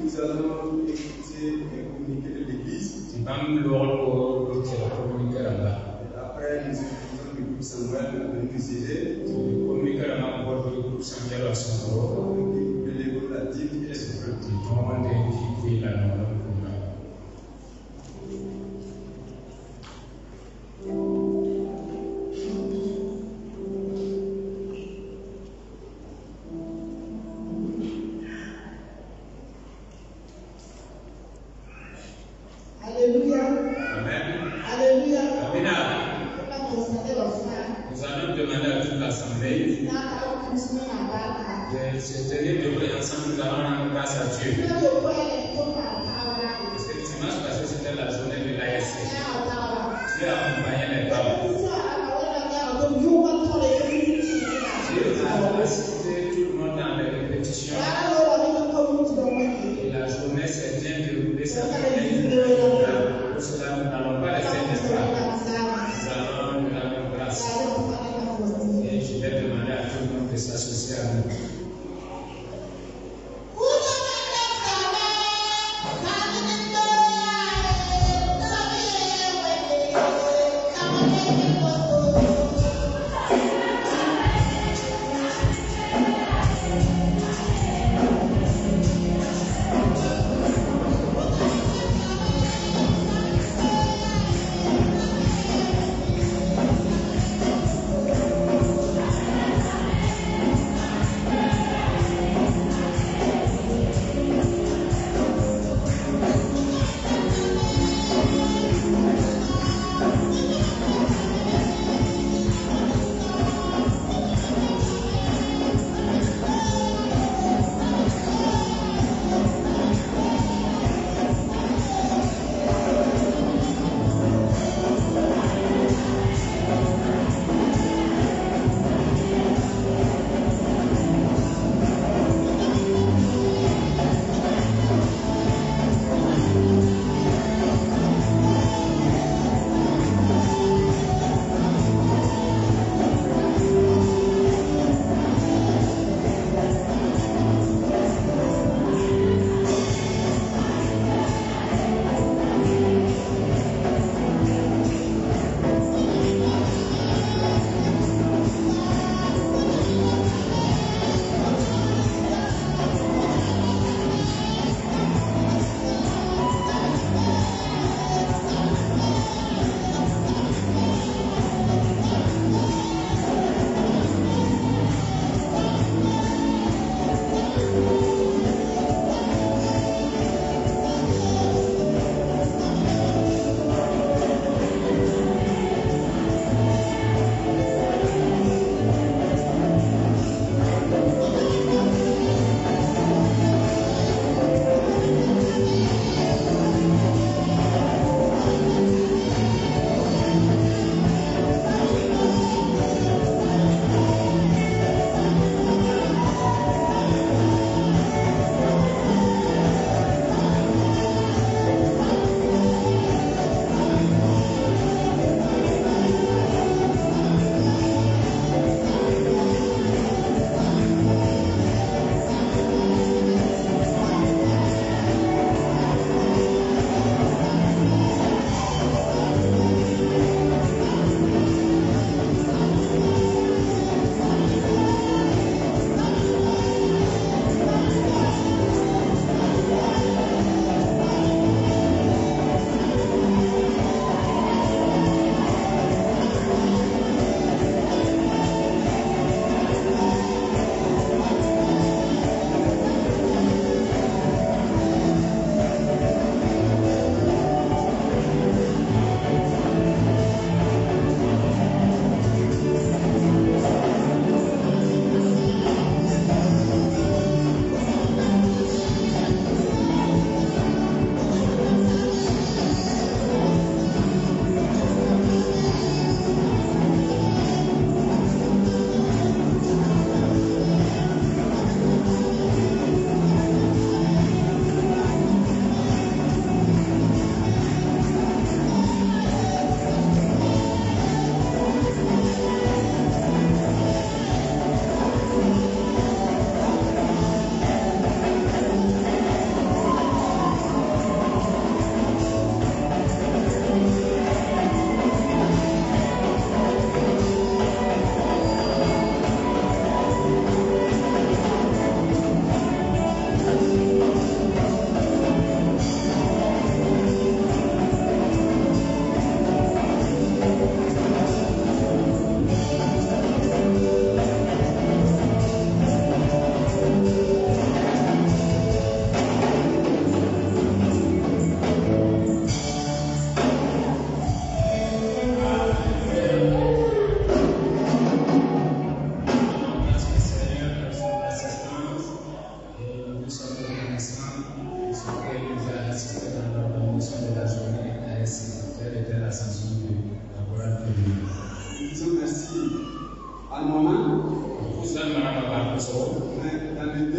nous allons écouter et communiquer de l'église. Après, nous écoutons le groupe Samuel de nous aider. Le groupe la dîme et les Alléluia. Amen. Alléluia. Amen. Nous allons demander à toute l'assemblée de se tenir debout ensemble. Nous allons rendre grâce à Dieu. Parce que dimanche passé, c'était la journée de l'ASC. Dieu a accompagné les femmes. Dieu a assisté tout le monde dans les répétitions. Et la journée s'est bien déroulée. Pour cela, nous n'allons pas rester distraits. Nous allons lui rendre grâce. Et je vais demander à tout le monde de s'associer à nous.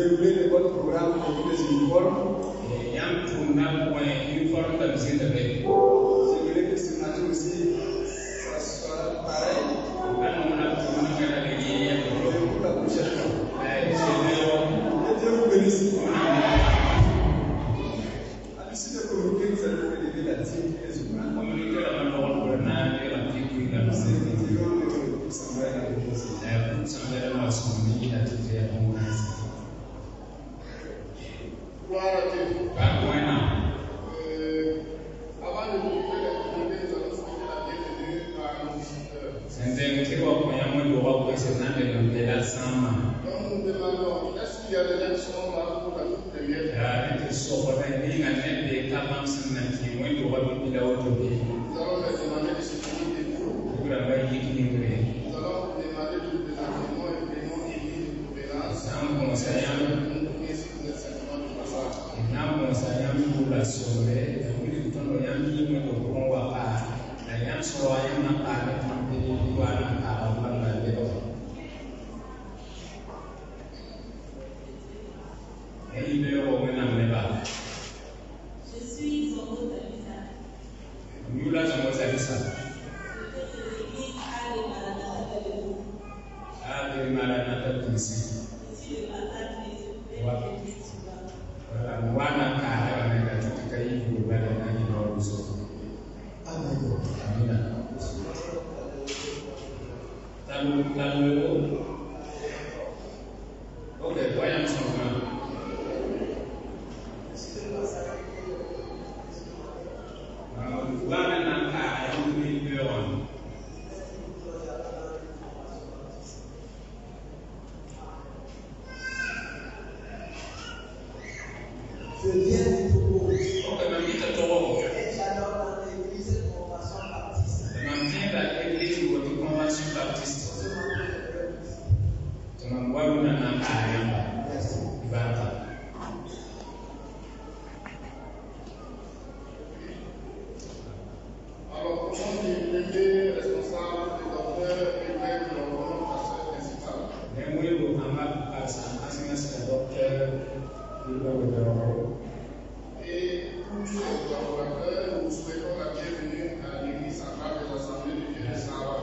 déroulé de votre programme pour les uniformes. J'aimerais que ce matin aussi, ça soit pareil pour la prochaine fois. Que Dieu vous bénisse. À l'issue de communiquer, vous allez relever la team et les humains. C'est effectivement le groupe Samuel à l'époque. Gloire à Dieu. Avant de commencer la communauté, nous allons souhaiter la bienvenue à nos visiteurs. Donc nous demandons, est-ce qu'il y a des lettres qui sont là pour la toute première fois? Nous allons leur demander de se tenir debout. Nous allons vous demander de vous présenter moi et prénom Élie de Provenance. Nous ainsi que vous êtes simplement de passage. Je suis Zongo Tabitha. You like some what's that? Je fais de l'église à Maranatha de Lou. Ah, very Maranatha to see. Je suis le matin de l'église Tuba. Wana kaya wanaenda katika hii kubana na hii ndio uso. Amina. Tamu. Okay, kwa ya msoma. Wana na kaya ni beyond. Je viens du Togo. Okay, mamita Togo. Et j'adore dans l'église de Convention Baptiste. Mamita l'église de Convention Baptiste. Je m'appelle Tunamwona na kaya. Merci. Ibata. Alors, au nom du premier responsable, du docteur Émile Lomon, pasteur principal, Nemwelo ama pasa asinga docteur et tous les collaborateurs, nous souhaitons la bienvenue à l'église centrale des Assemblées de Dieu de Sahara.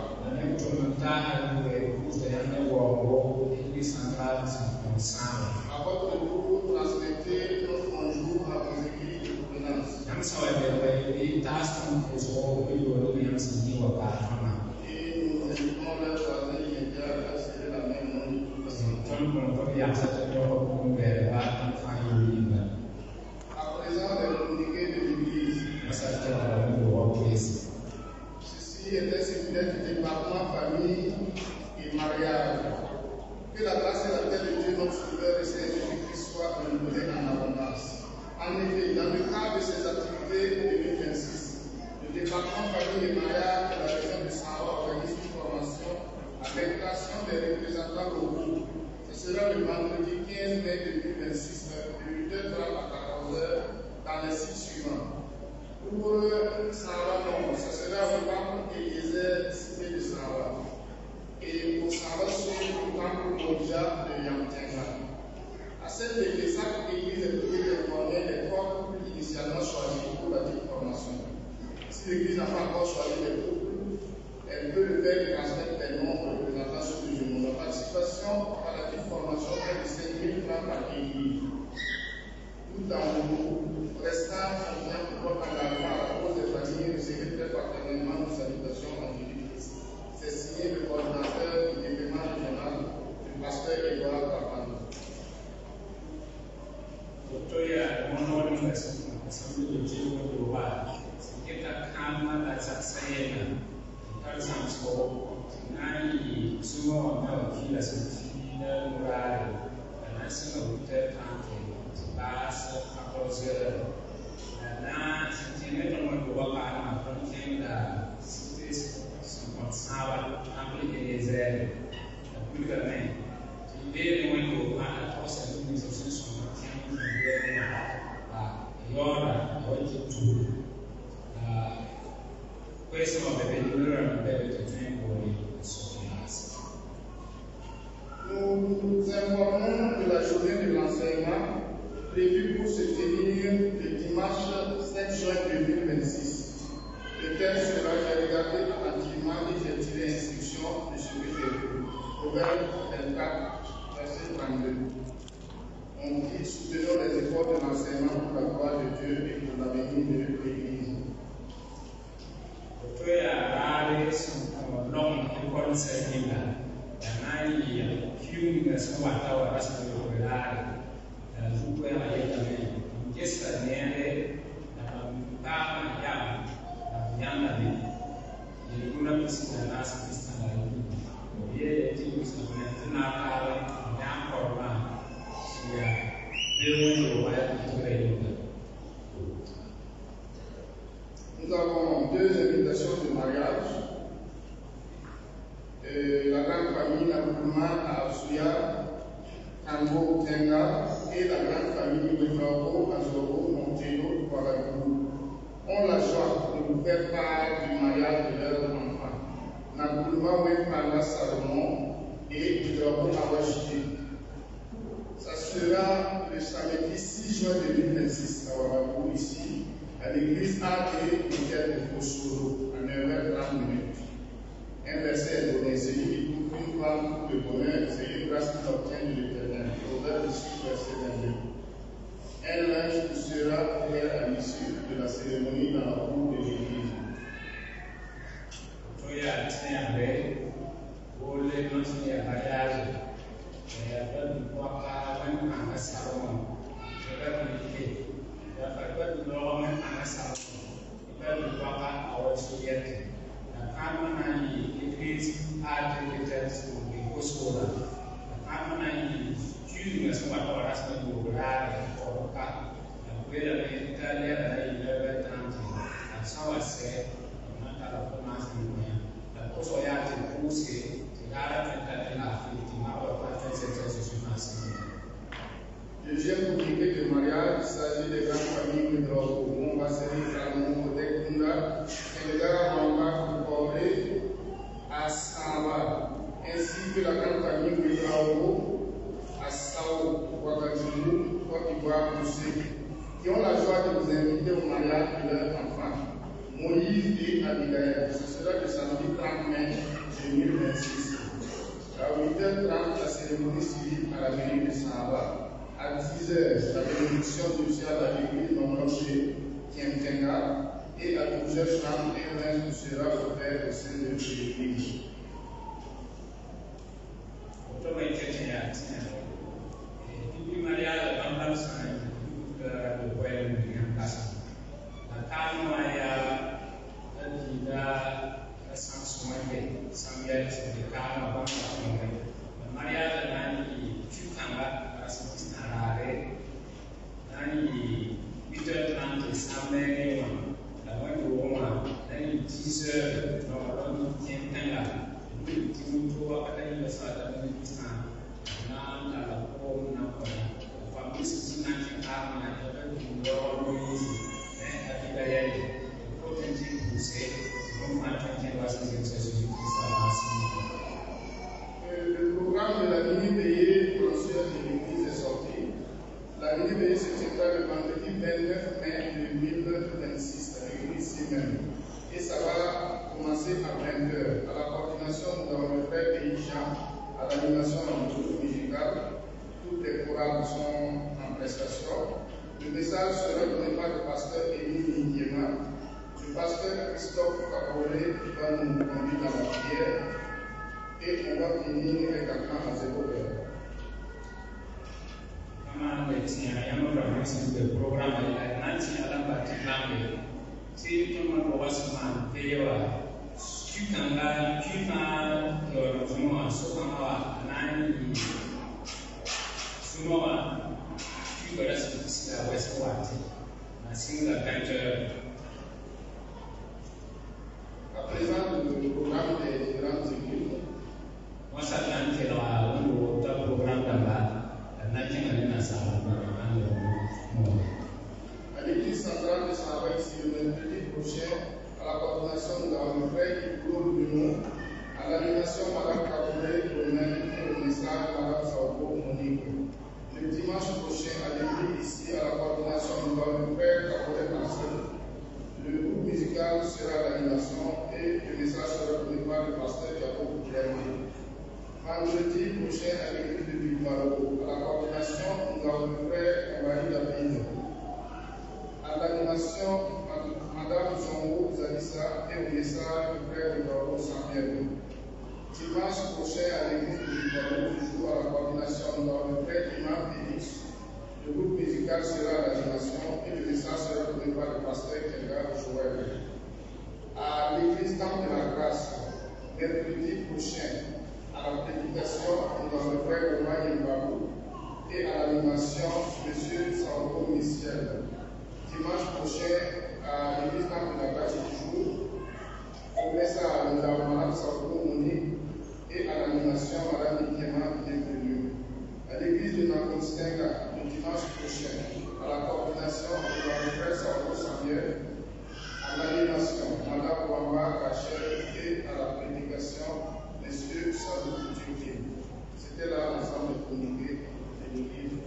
À votre retour, transmettez notre bonjour à vos églises de provenance. Et nous invitons leurs voisins immédiats à serrer la main au nom de tout le Seigneur. À présent, les communiqués de l'église. Ceci est un séminaire du département famille et mariage. Que la grâce et la paix de Dieu, notre Sauveur et Seigneur Jésus-Christ soient renouvelées en abondance. En effet, dans le cadre de ces activités 2026, le département famille et mariage de la région de Sahara organise une formation à l'invitation des représentants locaux. Ce sera le vendredi 15 mai 2026 de 8h30 à 14h dans les sites suivants. Pour Sahara Nord, ce sera au temple Eliezer, cité de Sahara. Et pour Sahara Sud, au temple Modia de Yamtenga. À cette église, chaque église est priée d'informer les couples initialement choisis pour la dite formation. Si l'église n'a pas encore choisi les couples, elle peut le faire et transmettre les noms aux représentants sur le genou. La participation à la dite formation est de 5 000 francs par église. Tout en vous restant confiant pour votre engagement à la cause des familles, recevez très fraternellement nos salutations en Jésus-Christ. C'est signé le coordinateur du département régional, le pasteur Edouard Kapano. Docteur, mon nom est Assemblée de Dieu de Roi. C'est kama la saksayena. Par exemple, nani souvent on a qui la sortie morale. La nation peut passe à 14 heures. Là, c'est une autre monde de voir par la frontière de la cité son constat appliquer les ailes. La plus grande. L'idée de moi à la force de l'organisation son maintien Yora, Ojitu, questo avrebbe migliore per tempo di sofferenza. Nous informons de la journée de l'enseignant l'enseignement prévu pour se tenir le dimanche 7 juin 2026. Le thème sera j'ai regardé attentivement et j'ai tiré instruction de ce que j'ai vu. Proverbe 24, verset 32. On dit soutenons les efforts de l'enseignement pour la gloire de Dieu et pour l'avenir de l'Église. Nous avons deux invitations de mariage. La grande famille Naboulma à Absouya, Kango, Tenga et la grande famille Ouedrao, Azoro, Montero, Ouagadougou ont la joie de vous faire part du mariage de leurs enfants. Naboulma Ouepala Salomon et Ouedrao Awashité. Ça sera le samedi 6 juin 2026 à Ouagadougou, ici, à l'église A.T. Michel de Fosoro, à 9h30. Un verset est donné, celui qui trouve une femme pour le bonheur, c'est une grâce qu'il obtient de l'Éternel. Proverbe 6, verset 22. Un linge qui sera offert à l'issue de la cérémonie dans la cour de l'église. Deuxième communiqué de mariage, il s'agit des grandes familles de Drogo, Mombaseri, Kalmon, Kodek, Kunda, Kendegara, Mamba, Koukoré, Asamba, ainsi que la grande famille de Drogo, Assao, Ouagadougou, Côte d'Ivoire, Moussé, qui ont la joie de vous inviter au mariage de leurs enfants, Moïse et Abigail. Ce sera le samedi 30 mai 2026. À 8h30, la cérémonie civile à la mairie de Samba. À 10h, la bénédiction nuptiale à l'église non-lochée Tientenga. Et à 12h30, un linge sera offert au sein de l'église. Le programme de la mini-veillée mensuelle de l'église est sorti. La mini-veillée se tiendra le vendredi 29 mai 2026 à l'église Simen. Et ça va commencer à 20h. À la coordination, nous avons le frère Jean à l'animation musicale. Toutes les programmes sont en prestation. Le message sera donné par le pasteur Émile Ndiema, le pasteur Christophe Kabolé qui va nous conduire dans la prière. Et on va finir également à 0h. À présent, le programme des différentes églises. À l'église centrale de Sahara, ici le mercredi prochain, à la coordination, nous avons le frère Claude Bruno, à l'animation, Madame Kaboulé, au message, Madame Saogo Monique. Le dimanche prochain, ici à la coordination nous avons le frère Caporet Marcel. Le groupe musical sera l'animation et le message sera donné par le pasteur Jacob Boudiani. Vendredi prochain à l'église de Bilbao, à la coordination, nous avons le frère Marie David. À l'animation, Madame Zongo Zadissa et au message le frère Eduardo Samuel. Dimanche prochain à l'église de Bilbao, toujours à la coordination, nous avons le frère Imam Félix. Le groupe musical sera à l'animation et le message sera donné par le pasteur Kenga Joël. À l'église Temple de la Grâce, mercredi prochain, à la prédication, nous avons le frère Romain Yembabou et à l'animation, M. Sanko Michel. Dimanche prochain, à l'église Temple de la Grâce, toujours, au message, nous avons Mme Sanko Monique et à l'animation, Mme Nikema Bienvenue. À l'église de Nakonstenga, le dimanche prochain, à la coordination, nous avons le frère Sanko Samuel. À l'animation, Mme Wamba Kachel et à la prédication, Messieurs Salou Turquie. C'était là l'ensemble de communiqué et de livres.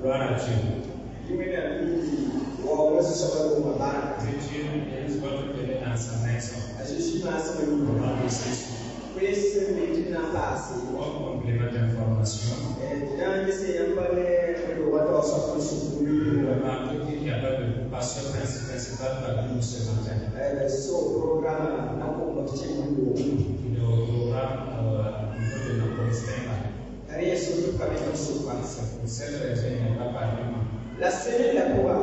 Gloire à Dieu. Dieu est votre Père dans sa maison. Au nom de Jésus. Pour complément d'information, remarquez qu'il n'y a pas de pasteur principal parmi nous ce matin. Le programme au niveau de notre Constantine. C'est pour cette raison qu'il n'est pas parmi nous. La semaine d'après,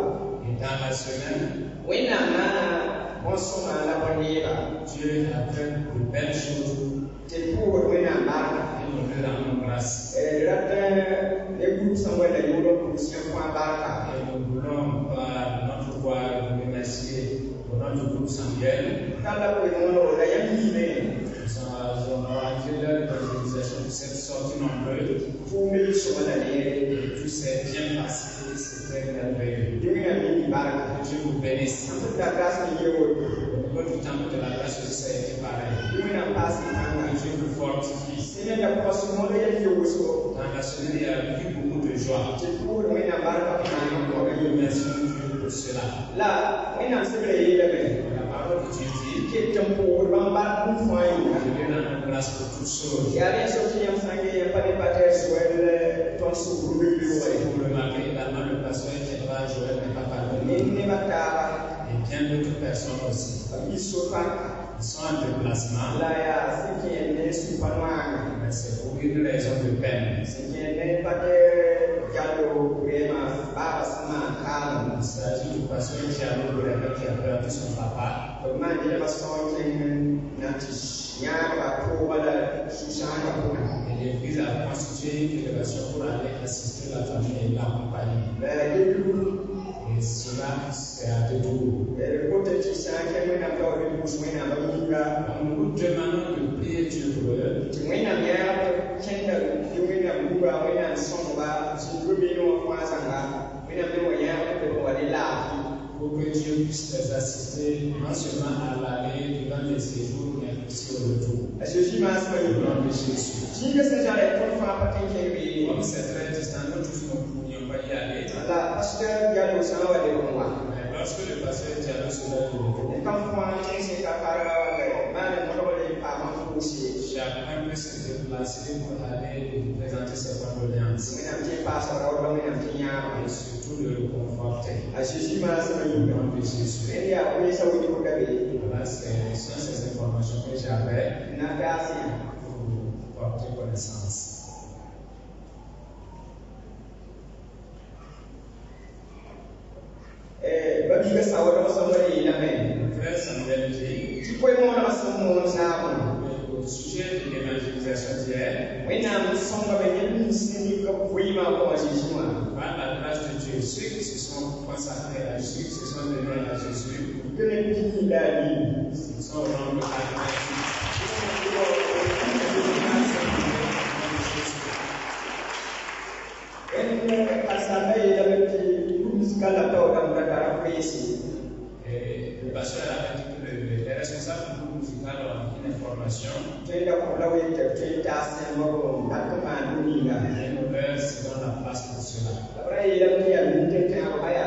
Et dans la semaine, oui, on s'en a la bonne. Dieu a fait de belles choses. C'est pour oui, Et nous lui rendons grâce. les groupes sont là, ils vont pour se faire barca. Et nous voulons par notre voix vous remercier pour notre groupe Samuel. Quand la police l'a yamine, Nous avons rendu l'organisation de cette sortie nombreuse. pour me sur l'année, Et tout s'est bien passé, c'est très merveilleux. il y a une barca. Que Dieu vous bénisse. Toute la grâce de Dieu, Au niveau du temple de la grâce aussi, ça a été pareil. il y a un passe Que Dieu vous fortifie. semaine d'après, ce monde est fait aussi. Dans la semaine, il y a eu beaucoup de joie. C'est pour oui, un barca pour Nous remercions Dieu pour cela. là, oui, on s'est réveillé là-bas. La parole de Dieu dit Qui est un pour m'embarquer une fois. que Dieu rend grâce pour toutes choses. Il y a des choses qui ont sangué, il n'y a pas de bataille sur ton souffle. Vous remarquez également le pasteur Keba Joël n'est pas parmi nous. Il n'est pas Et bien d'autres personnes aussi. il se fait. Ils sont en déplacement. Là, il y a ce qui est né sur Panois. Mais c'est pour une raison de peine. Ce qui est né pas de Diallo, vraiment, Babasma, Calme. Il s'agit du pasteur Diallo qui a perdu son papa. Comment il va sortir Natis, Yamba, Kovala, Susana, Et l'église a constitué une délégation pour aller assister la famille et l'accompagner. la Début, Et cela, c'est à deux tours. le côté qui s'est inquiété, n'a pas eu de bouche, mais n'a pas eu de gars. Donc nous demandons de prier Dieu pour eux. When I'm here, Kenda, doing a Buba, when I'm somewhere, she will be no one when I'm doing a what they laugh. Pour que Dieu puisse les assister non seulement à l'aller durant les séjours, mais aussi au retour. As you see, my Au nom son, de Jésus. Jesus is a confirmed particularly. Comme c'est très distant, nous tous ne pourrions pas y aller. La pasteur Diallo Sawa de Roma. Mais lorsque le pasteur Diallo sera de retour, Et quand on c'est qu'à Cara, mal de parents aussi. chacun peut se déplacer pour aller lui présenter ses condoléances. When I'm taking pastor, when I'm taking Et surtout de le conforter. As you see, my Au son, nom de Jésus. many are ways I would put away. Voilà, ce sont ces informations que j'avais Nagasi. pour vous porter connaissance. Babiga Sawa, somebody in a man. Frère Samuel dit, Tu peux m'en assumer, ça. au sujet de l'évangélisation d'hier, When I'm somebody, singing up, we my voice. par la grâce de Dieu, ceux qui se sont consacrés à Jésus, qui se sont donnés à Jésus, Que les pays d'aller. ils sont rendus à Christ. Pastor, il avait musicale à toi dans la carrière ici. Et le pasteur a dit que les responsables du groupe musical ont une information. Tu es d'accord là où tu es assez bon, d'accord, nous y va. Et nos pères seront la place pour cela. Après, il a mis à l'unité qui a envoyé.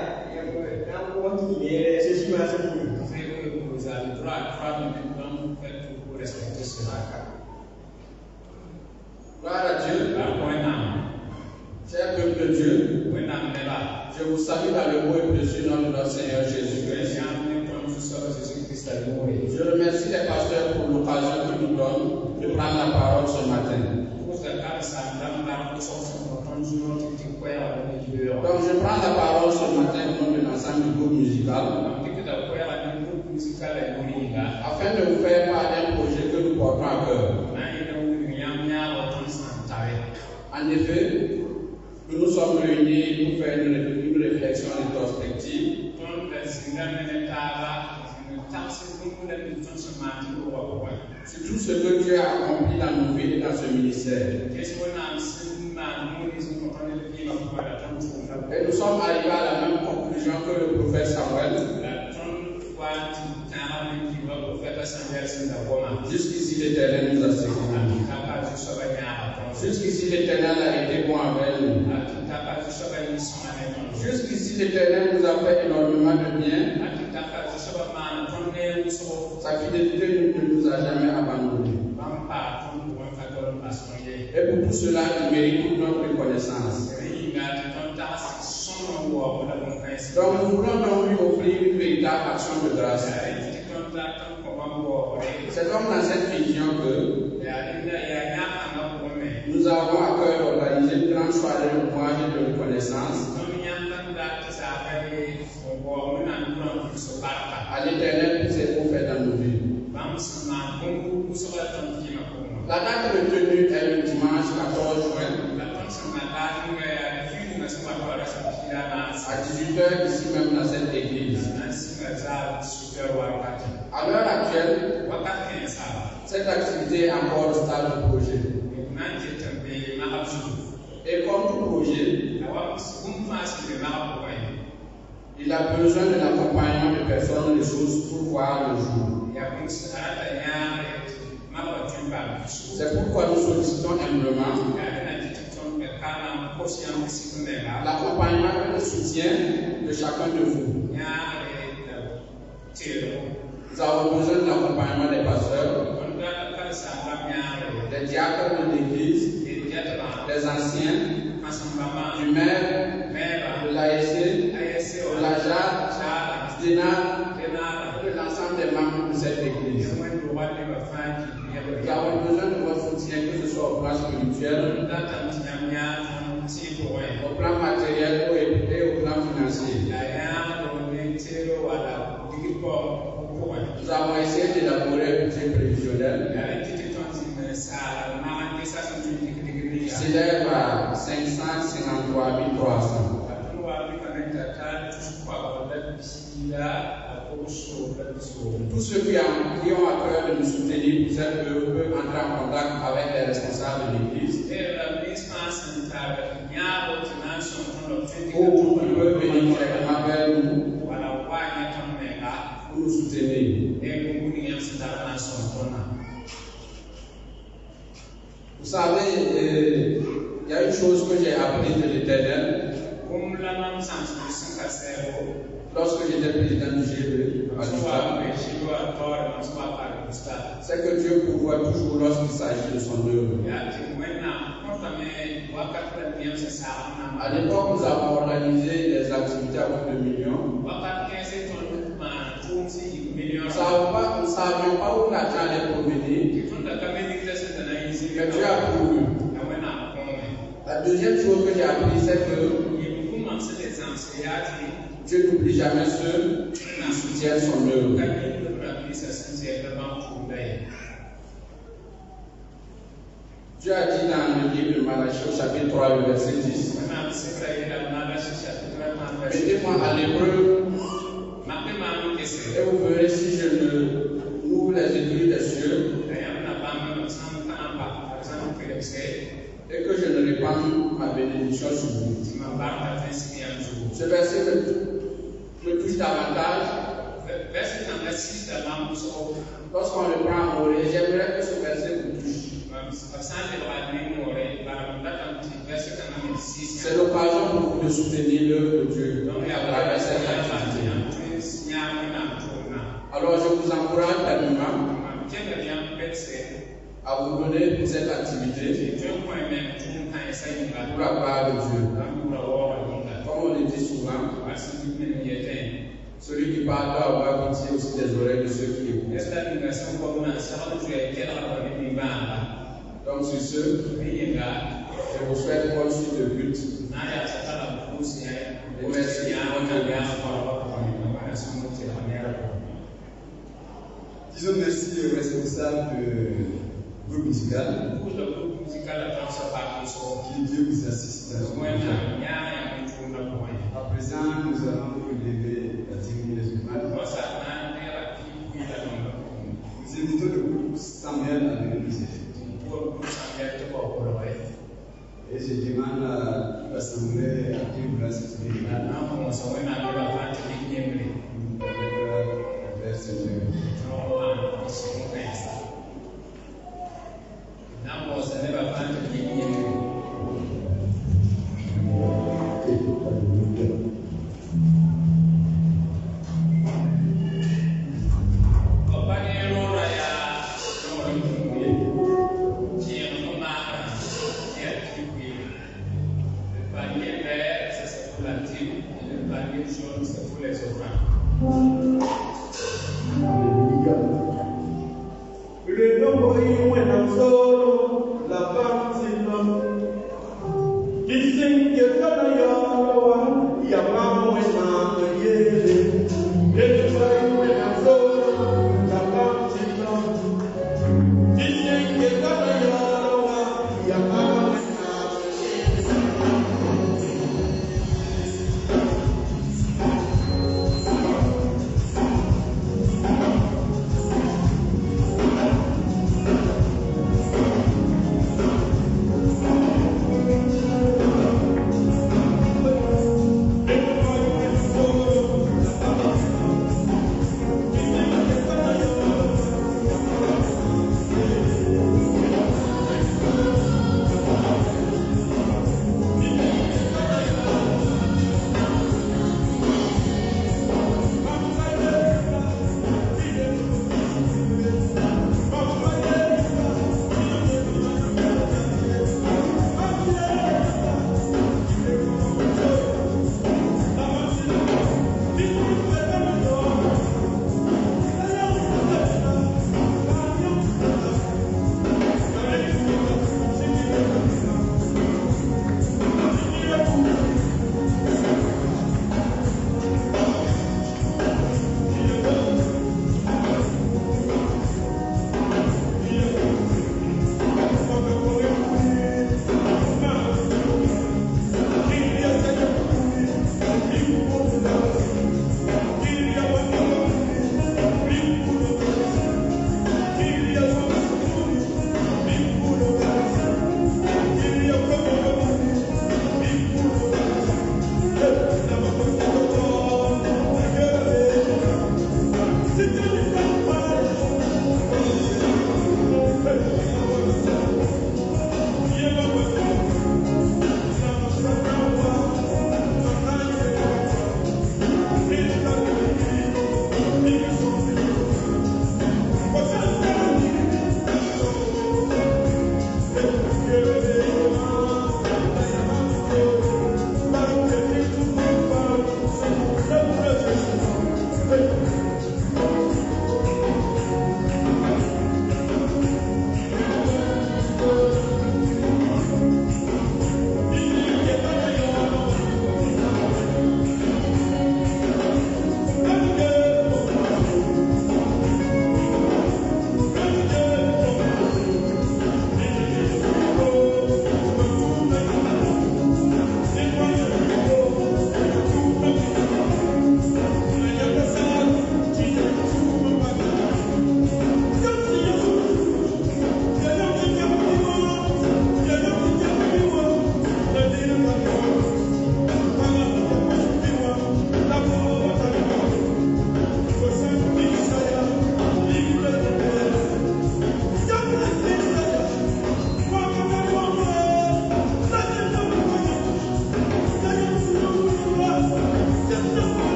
Vous avez le droit à croire, mais maintenant, vous faites tout pour respecter cela. Gloire à Dieu. Cher peuple de Dieu, je vous salue dans le beau et précieux nom de notre Seigneur Jésus-Christ. Je remercie les pasteurs pour l'occasion qu'ils nous donnent de prendre la parole ce matin. Donc je prends la parole ce matin au nom de l'ensemble du groupe musical afin de vous faire part d'un projet que nous portons à cœur. En effet, nous nous sommes réunis pour faire une réflexion rétrospective sur tout ce que Dieu a accompli dans nos vies et dans ce ministère. Et nous sommes arrivés à la même conclusion que le prophète Samuel. Jusqu'ici l'Éternel nous a sécurisés. Jusqu'ici l'Éternel a été bon avec nous. Jusqu'ici l'Éternel nous a fait énormément de bien. Sa fidélité ne nous a jamais abandonnés. Et pour tout cela, il mérite toute notre reconnaissance. Donc nous voulons donc lui offrir une véritable action de grâce. C'est comme dans cette vision que nous avons à cœur d'organiser une grande soirée de hommage et de reconnaissance à l'Éternel pour ses beaux faits dans nos vies. La date retenue est le dimanche 14 juin à 18h ici même dans cette église. À l'heure actuelle, cette activité est encore au stade de projet. Et comme tout projet, il a besoin de l'accompagnement de personnes ressources pour voir le jour. C'est pourquoi nous sollicitons humblement l'accompagnement et le soutien de chacun de vous. Nous avons besoin de l'accompagnement des pasteurs, des diacres de l'église, des anciens, du maire, de l'ASC, de la JAD, du DENA, et de l'ensemble des membres de cette église. Nous avons besoin de votre soutien, que ce soit au plan spirituel, au plan matériel et au plan financier. Nous avons essayé d'élaborer un budget prévisionnel qui s'élève à 553 300. Tous ceux qui ont à cœur de nous soutenir pour cette œuvre peuvent entrer en contact avec les responsables de l'église. Ou ils peuvent venir directement vers nous pour nous soutenir. Vous savez, il y a une chose que j'ai apprise de l'Éternel. Lorsque j'étais président du GBE, c'est que Dieu pourvoit toujours lorsqu'il s'agit de son œuvre. À l'époque, nous avons organisé des activités à coût de millions. Nous ne savions pas où l'argent allait provenir. Mais Dieu a pourvu. La deuxième chose que j'ai appris, c'est que Dieu n'oublie jamais ceux qui soutiennent son œuvre. Dieu a dit dans le livre de Malachie au chapitre 3, verset 10, mettez-moi à l'épreuve et vous verrez si je ne ouvre les écrits des cieux et que je ne répande ma bénédiction sur vous. Ce verset me touche davantage. Lorsqu'on le prend à mourir, j'aimerais que ce verset vous touche. C'est l'occasion pour vous de soutenir l'œuvre de Dieu à travers cette activité. Alors je vous encourage fermement à vous donner pour cette activité pour la gloire de Dieu. Comme on le dit souvent, celui qui parle doit avoir pitié aussi des oreilles de ceux qui écoutent. Donc sur ce, je vous souhaite bonne suite de but. Merci. Disons merci au responsable du groupe musical. Que Dieu vous assiste. À présent, nous allons vous lever à 10 minutes musulmane. Nous invitons le groupe Samuel à venir nous aider. Et je demande à l'Assemblée à qui vous la s'exprimer.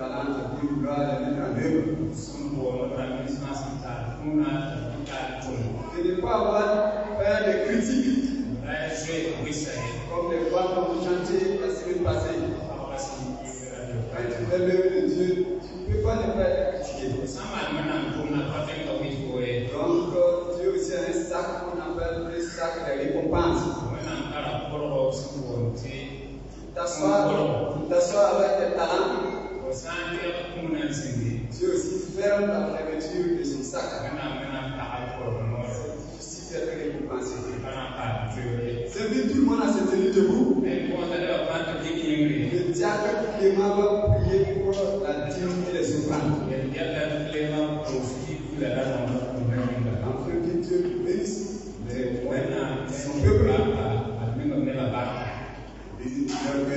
talents, à Dieu vouloir les mettre en œuvre. De ne pas avoir peur de critiques. Comme les fois qu'on vous chantait la semaine passée. Quand tu fais l'œuvre de Dieu, tu ne peux pas ne pas être critiqué. Donc, Dieu aussi a un sac qu'on appelle le sac de récompense. T'assois avec tes talents. Dieu aussi ferme la fermeture de son sac. Justice est récompensé. J'invite tout le monde à se tenir debout. Le diacre Clément va prier pour la dîme et les offrandes. Afin que Dieu bénisse son peuple. Bénisse leur peuple.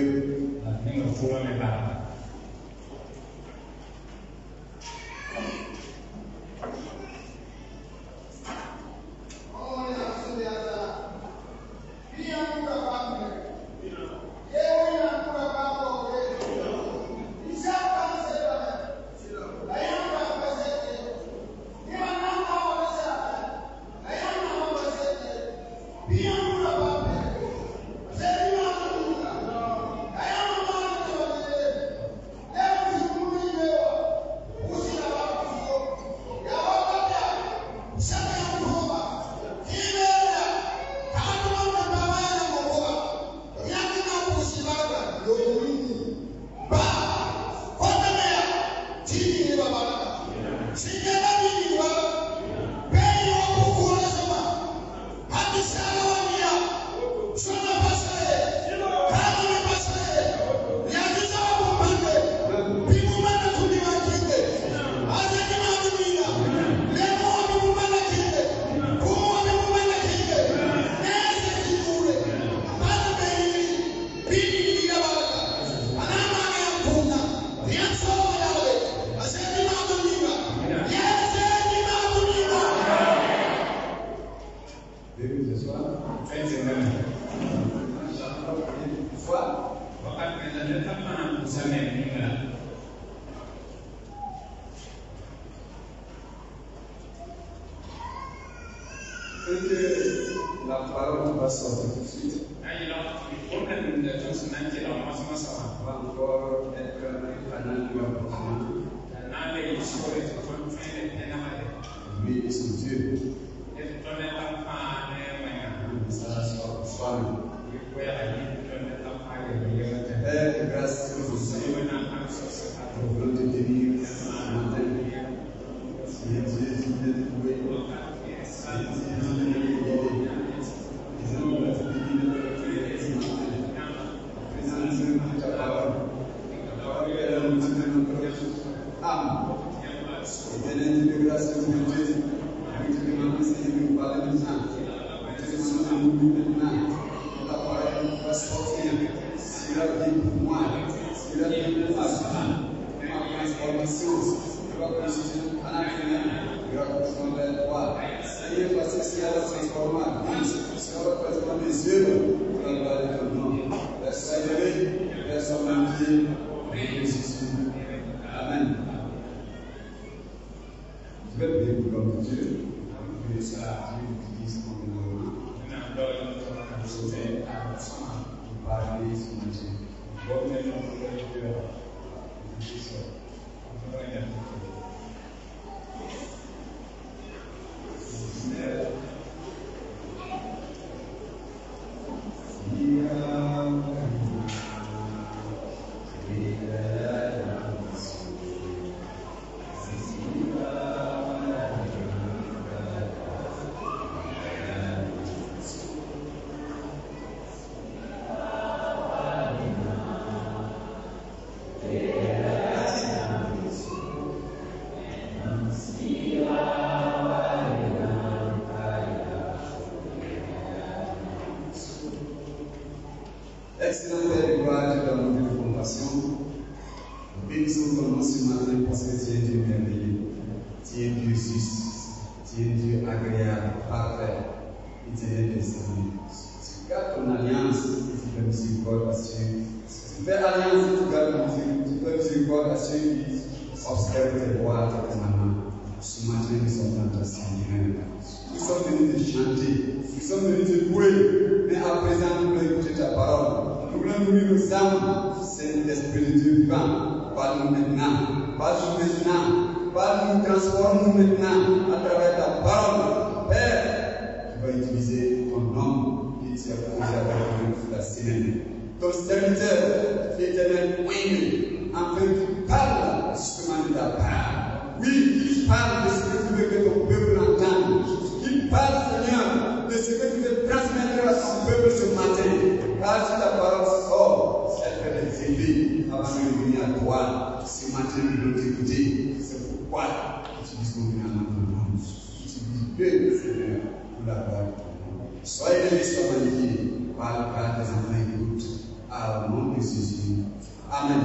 La parole va sortir tout de suite. Va encore être un canal de l'opportunité. Lui et son Dieu. Ça sort soi-même. Père, grâce que vous savez, nous voulons te bénir ce matin. Seigneur Dieu, tu viens de trouver. Amen. Je vais prier pour l'homme de Dieu. Que ça utilise convenablement. Pour parler sur mon Dieu. Excellent Père de gloire, Dieu d'amour et de compassion, nous bénissons ton nom ce matin parce que tu es Dieu merveilleux, tu es Dieu juste, tu es Dieu agréable, parfait, éternel des services. Tu gardes ton alliance et tu fais miséricorde sur fais alliance, tu fais miséricorde à ceux qui observent tes voies, tes commandements. Ce matin, nous sommes dans ta Seigneur. Nous sommes venus te chanter, nous sommes venus te louer. Mais à présent, nous voulons écouter ta parole. Nous voulons nourrir nos âmes. Saint-Esprit de Dieu vivant, parle-nous maintenant. Parle-nous maintenant. Parle-nous, transforme-nous maintenant à travers ta parole. Père, tu vas utiliser ton nom qui t'y a posé à travers la semaine. Ton serviteur, l'Éternel, oui, afin qu'il parle justement de ta part. Oui, qu'il parle de ce que tu veux que ton peuple entende. Qu'il parle, Seigneur, de ce que tu veux transmettre à ton peuple ce matin. Car si ta parole sort, elle fait des effets avant de revenir à toi. Ce matin, nous devons t'écouter. C'est pourquoi utilise mon nom dans ton nom. Utilise Seigneur, pour la gloire de ton nom. Soyez bénis, soyez magnifiés. Parle par tes enfants, écoute. Au nom de Jésus. Amen.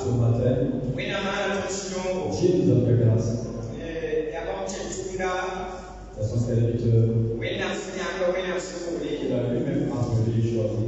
Ce matin, Dieu nous a fait grâce. À son serviteur, qu'il a lui-même appelé et choisi.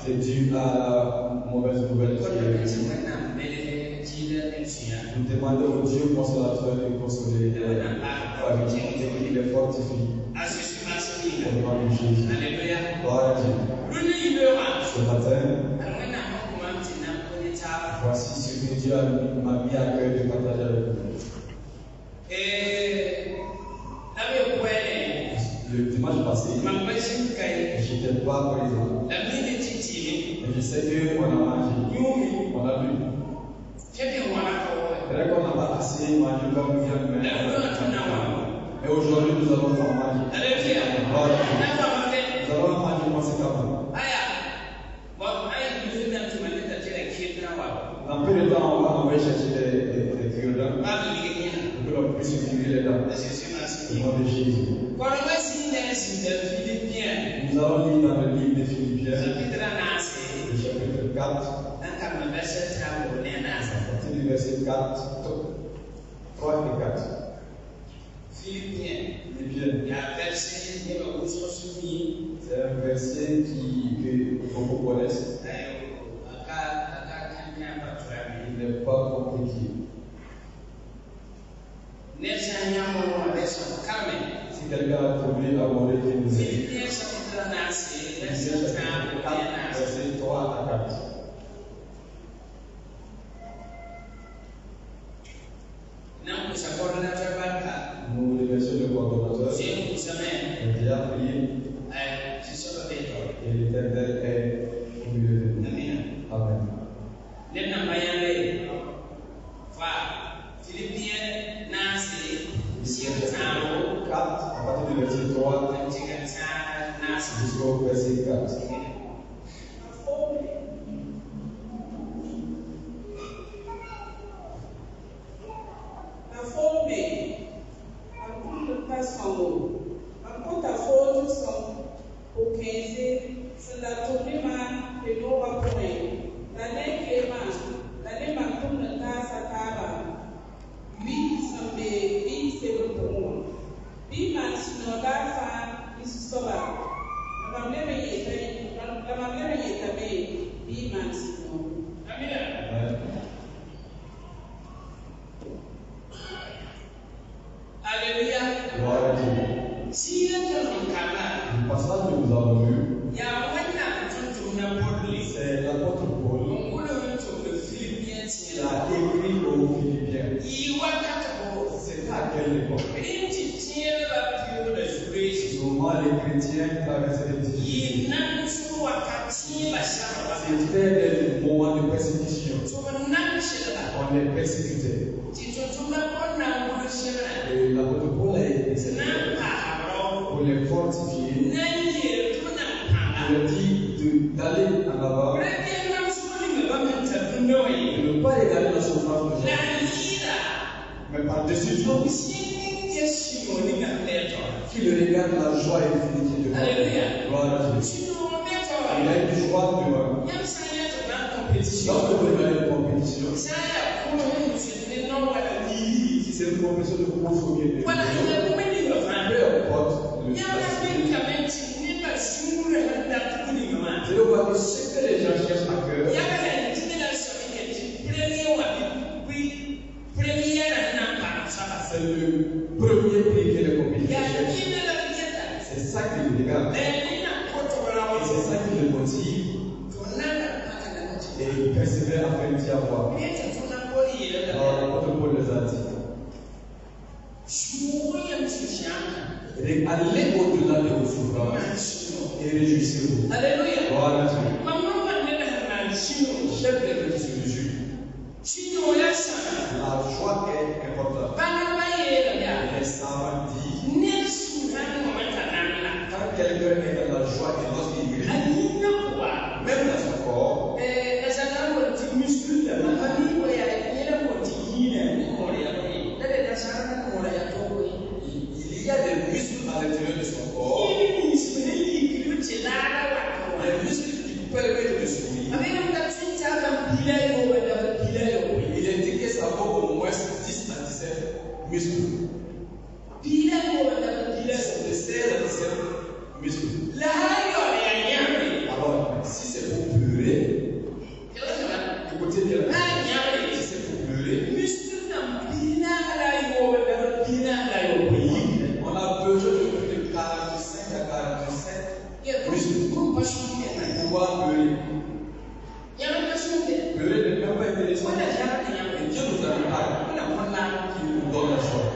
C'est dû à la mauvaise nouvelle qui est venue. Nous demandons au Dieu consolateur de consoler les familles et qu'il les fortifie. Au nom de Jésus. Gloire à Dieu. Ce matin, voici ce que Dieu m'a mis à cœur de partager avec vous. Le dimanche passé, je n'étais pas présent. Et je sais qu'on a mangé, on a bu. C'est qu'on n'a pas assez mangé comme bien. Et aujourd'hui, nous allons faire manger. Nous allons manger conséquemment. Dans peu de temps, on va chercher des cure-dents. Pour qu'on puisse curer les dents. Au nom de Jésus. Nous allons lire dans le livre des Philippiens, le chapitre 4, à partir du verset 4, 3 et 4. Philippiens. C'est un verset que beaucoup connaissent. Il n'est pas compliqué. Si quelqu'un a trouvé à mourir, il nous aide. Verset 3 à 4. Nous remercions le coordonnateur. Il a déjà prié. Et l'Éternel est au milieu de nous. Amen. Philippiens 4, à partir du verset 3 jusqu'au verset 4. Le passage que nous avons lu, c'est l'apôtre Paul qui a écrit aux Philippiens. C'était à quelle époque? Souvent les chrétiens traversaient des difficultés. C'était des moments de persécution. On les persécutait. Et l'apôtre Paul a écrit cette pour les fortifier, pour leur dire d'aller en avant, de ne pas regarder la souffrance de gens, mais par-dessus tout, qu'il regarde la joie et l'unité de Dieu. Gloire à Dieu. Il a eu du joie devant. Lorsque vous regardez une compétition, si c'est une compétition de course ou bien de peu importe le je vois que ce que les gens cherchent à cœur, c'est le premier prix que les compétiteurs cherchent. C'est ça qui les regarde. Et c'est ça qui les motive. Et ils persévèrent afin d'y avoir. Alors l'apôtre Paul les a dit. Allez au-delà de vos souffrances et réjouissez-vous. Alléluia. Gloire à Dieu. Chaque réflexion sur le jus. La joie est importante. Les savants disent quand quelqu'un est dans la joie et lorsqu'il grille, même dans son corps, il y a des muscles à l'intérieur de son corps. Les muscles qui permettent de sourire. Il indique que ça vaut au moins 10 à 17 muscles. De 16 à 17 muscles. Alors, si c'est pour pleurer, écoutez bien. Si c'est pour pleurer, on a besoin de plus de 45 à 47 muscles pour pouvoir pleurer. Pleurer n'est même pas intéressant. Et Dieu nous a parlé qui nous donne la joie.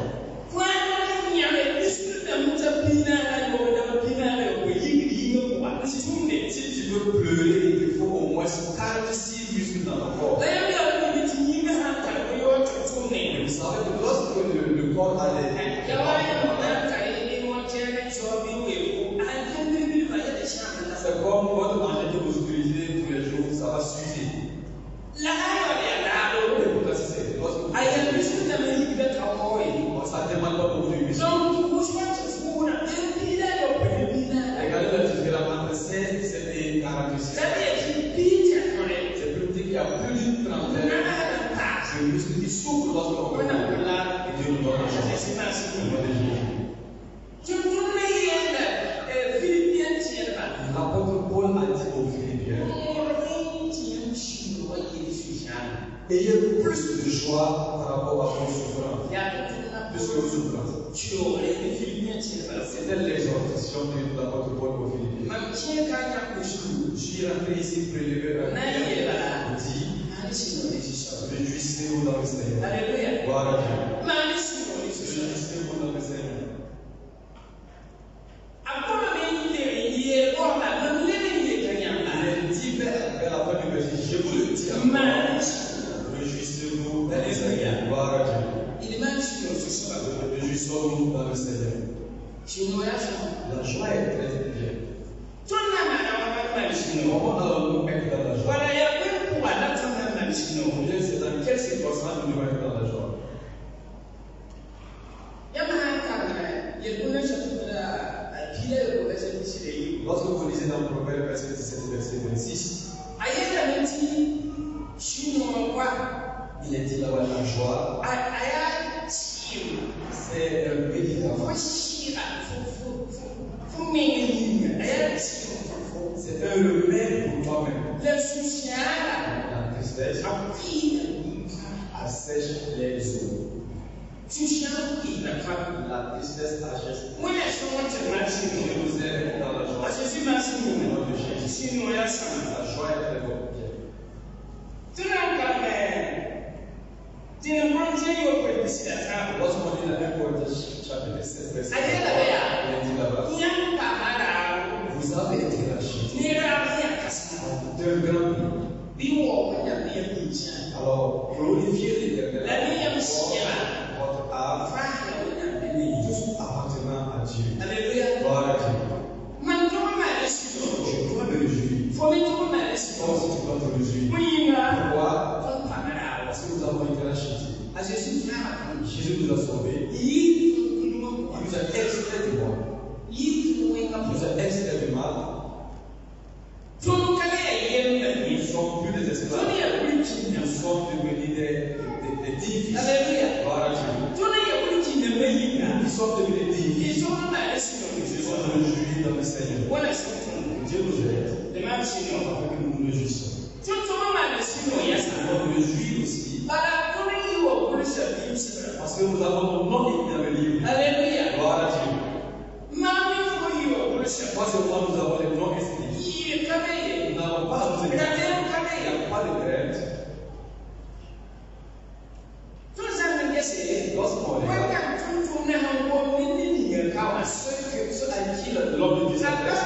choix par rapport à vos souffrances. Plus que vos souffrances. C'était l'exhortation de l'apôtre Paul aux Philippiens. Je suis rentré ici prélever un cœur dit, réjouissez-vous dans le Seigneur. Alléluia. Gloire à Dieu. Réjouissez-vous dans le Seigneur. À la fin du verset, je vous le dis encore. Réjouissez-vous dans le Seigneur. Gloire à Dieu. Réjouissons-nous dans le Seigneur. La joie est très bien. Comment allons-nous être dans la joie? C'est dans quelle circonstance nous devons être dans la joie? Lorsque vous lisez dans Proverbe verset 17 verset 26, il est dit là-bas la joie, c'est un médicament. C'est un remède pour toi-même. La tristesse assèche les eaux. La tristesse achète. Je vous aime dans la joie. La joie est très bonne. Lorsqu'on lit la 1 Corinthiens chapitre 7 verset 3, il est dit là-bas, vous avez été rachetés d'un grand prix. Alors, glorifiez l'Éternel, votre âme, tout appartenant à Dieu. Gloire à Dieu. Je dois me réjouir. Toi aussi, tu dois te réjouir. Pourquoi? Parce que nous avons été rachetés. Jésus nous a sauvés. Il nous a extrait du monde. Il nous a extrait du mal. Nous ne sommes plus des esclaves. Nous sommes devenus des dignes fils. Gloire à Dieu. Nous sommes devenus dignes fils. Je suis réjoui dans le Seigneur. Dieu nous aide. Afin que nous nous réjouissons. On nous réjouit aussi. Parce que nous avons nos noms écrits dans le livre. Alléluia. Gloire à Dieu. Troisièmement, nous avons les noms inscrits. Nous n'avons pas à nous écrire. Il n'y a pas de crainte. Lorsqu'on regarde ceux à qui l'homme de Dieu s'adresse,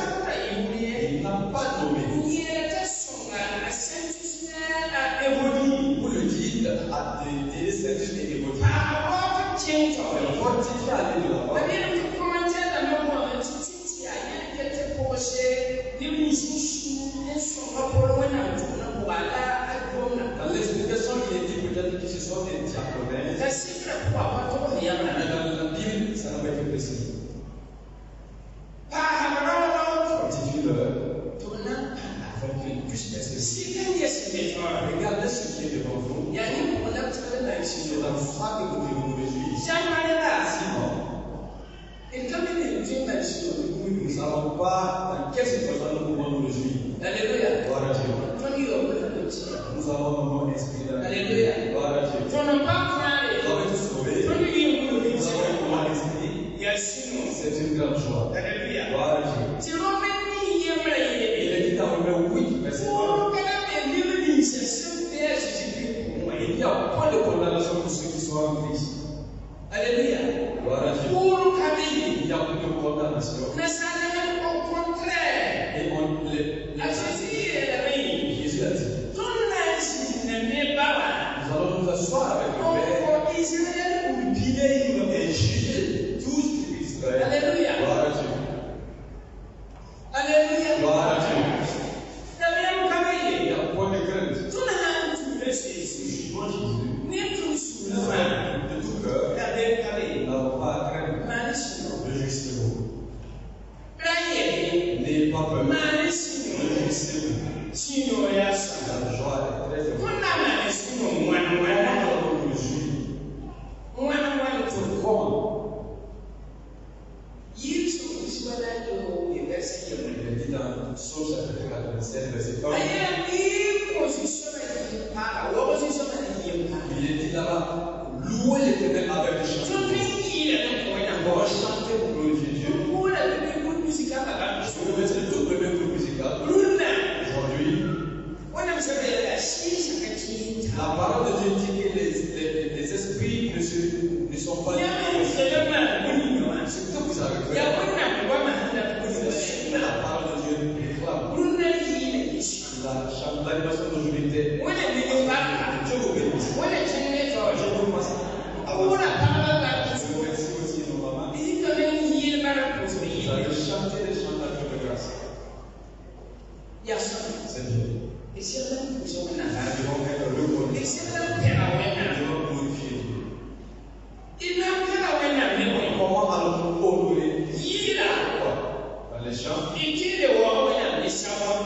il n'a pas nommé. Vous le dites à des services et des bodies. Votre titre à aller de là-bas. Dans l'explication, il est dit peut-être que ce sont des diaconais. Mais dans la Bible, ça n'a pas été précisé. Fortifie-leur afin qu'ils puissent exercer. Regardez ce qui est devant vous. C'est dans ça que nous devons nous réjouir. Sinon, nous ne savons pas dans quelle situation nous pouvons nous réjouir. Alléluia. Gloire à Dieu. Nous avons nos noms inscrits là. Alléluia. Gloire à Dieu. Nous avons été sauvés. Nous avons été inscrits. C'est une grande joie. Alléluia. Gloire à Dieu. Il est dit dans Romains 8, verset 1. Il n'y a pas de condamnation pour ceux qui sont en Christ. Alléluia. Gloire à Dieu. Il n'y a plus de condamnation. Et Jésus a dit, nous allons nous asseoir avec le Père et juger tous Israël. Alléluia. Gloire à Dieu. Alléluia. Gloire à Dieu. Il n'y a point de crainte. Le jugement de Jésus. De tout cœur. Nous n'avons pas à craindre. Réjouissez-vous. N'ayez pas peur. Réjouissez-vous. La joie est très il est dit dans Psaume chapitre 87, verset 1. Il est dit là-bas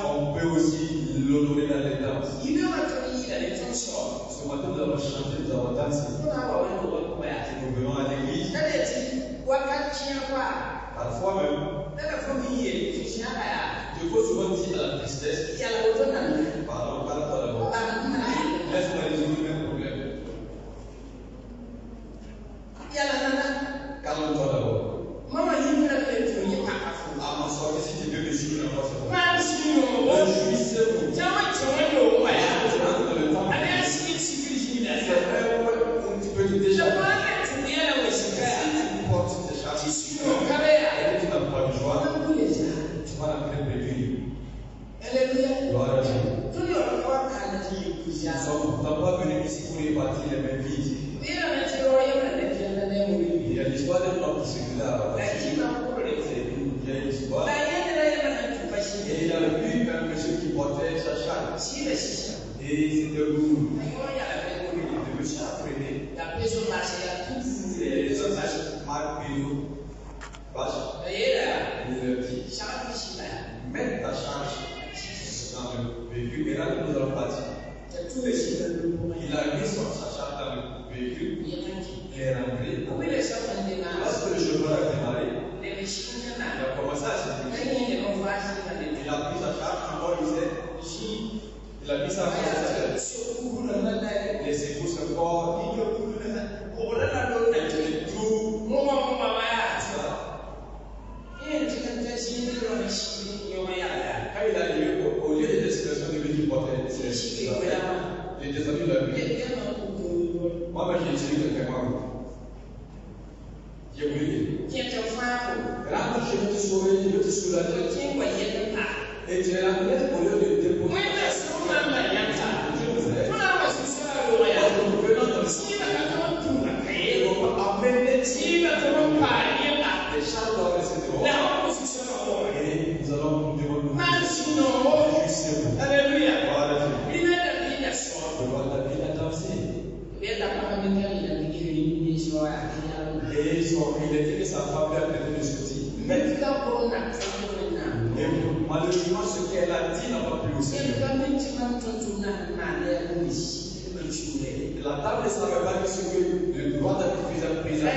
On peut aussi l'honorer dans les danses. Ce matin, nous allons chanter, nous allons danser. Nous venons à l'église. Parfois même, je peux souvent dire à la tristesse, pardon, parle-toi d'abord. Laisse-moi résoudre mes problèmes. Calme-toi d'abord. À m'en sortir, si tu veux me suivre, réjouissez-vous. Dans le temps, tu peux te déjà. Tu portes tes charges. Et tu n'as pas de joie. Tu vas la faire périr. Gloire à Dieu. Nous ne sommes pas venus ici pour répartir les mêmes vies. Il y a l'histoire d'un homme qui se là. Il y a une histoire. Et il a vu un monsieur qui portait sa charge. Et c'était lourd. Le monsieur a freiné. Les autres marquent vache. Il leur dit, mets ta charge dans le véhicule. Et là, nous allons partir. Il a mis sa charge dans le véhicule. Il est rentré. Lorsque le chauffeur a démarré, il a commencé à se diriger. Il a pris sa charge, encore il a mis sa charge. Les secours se fort. Quand il est arrivé, au lieu de l'expression de lui qui portait les deux amis l'ont vu. Moi, j'ai tiré quelqu'un moi. J'ai voulu dire. Rentre, je vais te sauver, je vais te soulager. Et tu es rentré au lieu de déposer. Je vous aide. Nous venons dans le ciel. Et on va amener les charges doivent rester dehors. Et nous allons nous demander. Réjouissez-vous. Alléluia. Voilà. Il a dansé. Et il était que sa femme lui a permis de sortir. Et malheureusement, ce qu'elle a dit n'a pas plu au Seigneur. La table ne savait pas que ce que le droit d'habitude faisait présenter.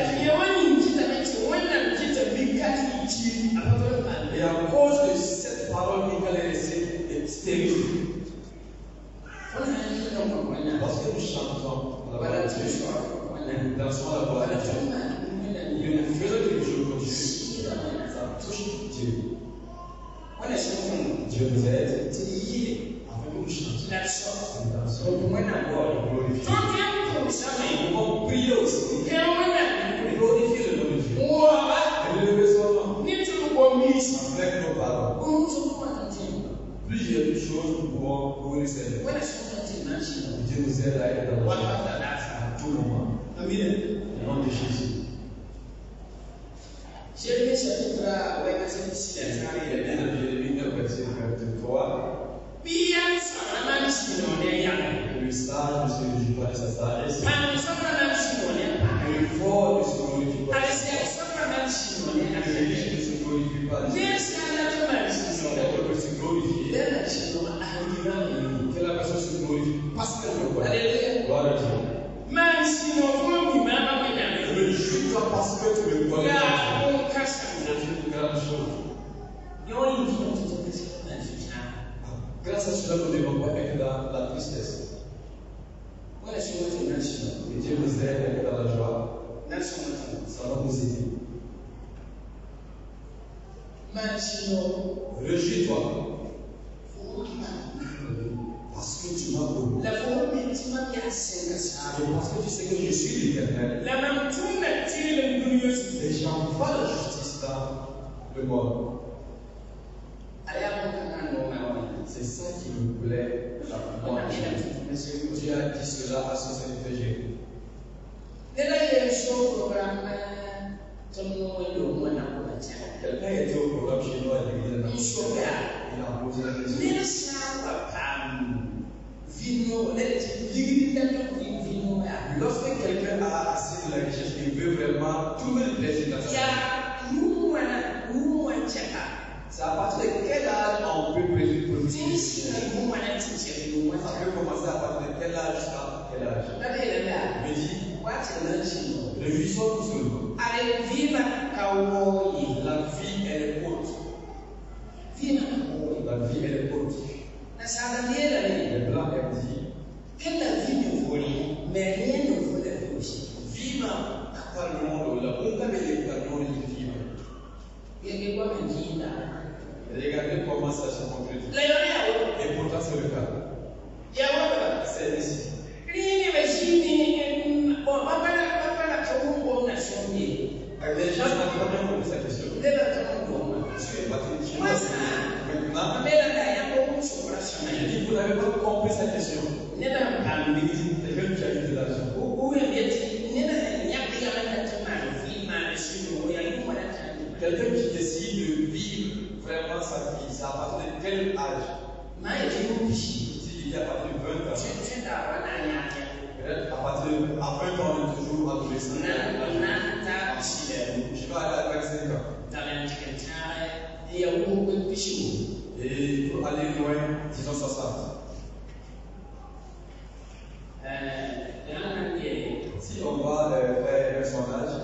Et à cause de cette parole, Michael est resté stérile. Parce que nous chantons la voix de Dieu, nous dansons la voix de Dieu, nous faisons quelque chose pour Dieu, ça touche Dieu. Dieu nous aide afin que nous chantions. Nous dansons. Nous glorifions. Nous pouvons prier aussi. Glorifier le nom de Dieu. Et élever son nom. Avec nos paroles. Plusieurs choses nous pouvons louer le Seigneur. Dieu nous aide à être dans la joie à tout moment. Amen. Au nom de Jésus. Jérémie 9, verset 23. Le sage ne se réjouit pas de sa sagesse. Et le fort ne se glorifie pas de sa force. Le riche ne se glorifie pas de sa force. On peut se glorifier. Que la personne se glorifie parce qu'elle le voit. Gloire à Dieu. Réjouis-toi parce que tu le vois. C'est une grande chose. Grâce à cela, nous ne devons pas être dans la tristesse. Et Dieu nous aide à être dans la joie. Ça va nous aider. Réjouis-toi. Parce que tu m'as connu. Et parce que tu sais que je suis l'Éternel. Et j'envoie la justice dans le monde. C'est ça qui me plaît la plupart. Dieu a dit cela à son serviteur Jérémie. Quelqu'un était au programme chez nous à l'église. Il a posé la question. Lorsque quelqu'un a assez de la richesse et veut vraiment trouver le plaisir dans sa vie, c'est à partir de quel âge on peut profiter? Ça peut commencer à partir de quel âge jusqu'à quel âge? Je dis, réjouissons tout seulement. La vie, elle est courte. La vie, elle est courte. Le blanc, elle dit, que la vie ne vaut rien, mais rien ne vaut la vie aussi. viva a quel mondo la punta delle canzoni di viva. Et quoi me dit là? Regardez comment ça se concrétise. Et pourtant c'est le cas. C'est ici. Les gens n'ont pas bien compris cette question. Tu es parti. Maintenant, je dis vous n'avez pas compris cette question. Quelqu'un qui a eu de l'argent. Quelqu'un qui décide de vivre vraiment sa vie, c'est à partir de quel âge? S'il y a à partir de 20 ans, peut-être à partir de 20 ans, on est toujours adolescent. Je vais aller à 25 ans. Et pour aller loin, disons 60. Si on va faire un sondage,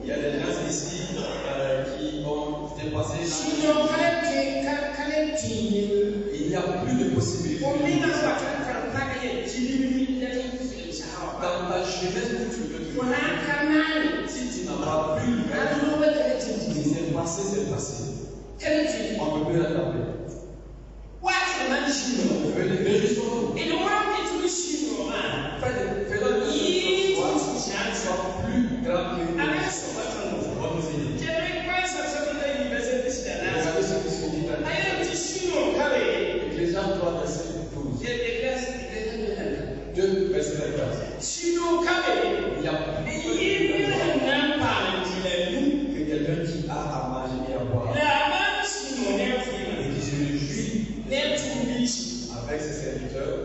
il y a des gens ici qui ont dépassé il n'y a plus de possibilités. Dans ta jeunesse où tu veux te si tu n'as pas plus c'est passé, c'est passé. On ne peut plus rattraper. Réjouissons-nous. Fais-le de soit plus grand que nous. On nous dit. Regardez ce qui se dit dans Ecclésiaste 3, verset 12. 2 verset 14. Il y a que quelqu'un qui a à manger et à boire et qui se réjouit avec ses serviteurs.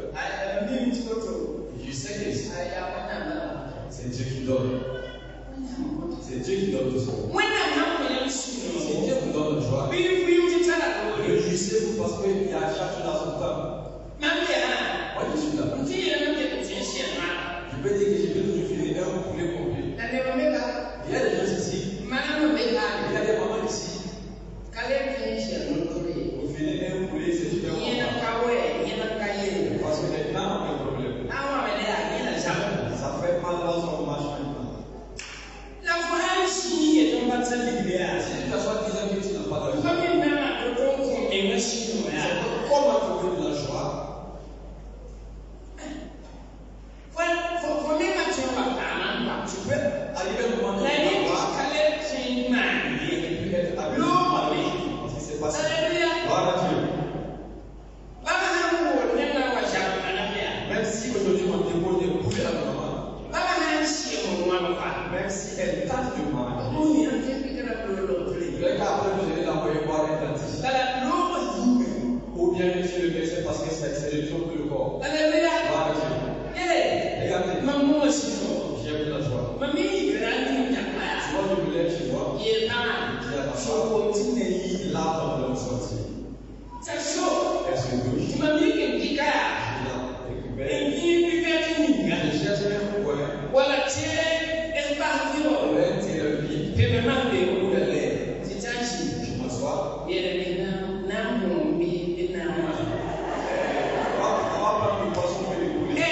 Je sais que c'est Dieu qui donne. C'est Dieu qui donne tout ça. Si Dieu vous donne la joie, réjouissez-vous parce qu'il y a chaque chose dans son temps. Moi je suis là. Je peux dire que j'ai toujours fini un poulet complet. Il y a des gens ici. Il y a des mamans ici. Vous finissez un poulet, c'est super important. Parce que maintenant on a un problème. Ça fait mal dans son marche maintenant. Si tu t'assois 10 ans que tu n'as pas d'argent, comment trouver de la joie? Tu peux arriver au moment de la joie et puis être habillé parce que c'est passé. Gloire à Dieu. Même si aujourd'hui on dépose des poulets à la maman, même si elle tente de manger, le cas après vous allez l'envoyer voir un dentiste. Ou bien monsieur le médecin parce que c'est le jour de le corps. Gloire à Dieu. Regardez, j'aime la joie. Souvent je me lève chez moi, je dis à ma femme, là on doit sortir. Elle se douche, je la récupère, je cherche un coin, un thérapie, ou le lait, je m'assois. On va prendre une poisson pour les poulet.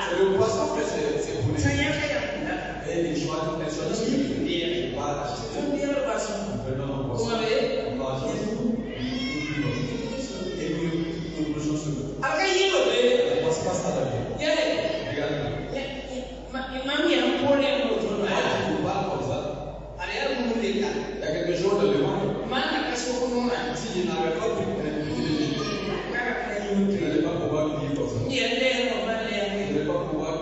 C'est le poisson que c'est poulet. Et les choix de personnes qui ne pas acheter. Prenons un poisson. On va acheter. Et nous bougeons sur nous. On passe pas ça là-dedans. Regardez. Tu ne parles comme ça. Il y a quelque chose de devant. Si je n'avais pas pu je n'allais pas pouvoir vivre comme ça. Je n'allais pas pouvoir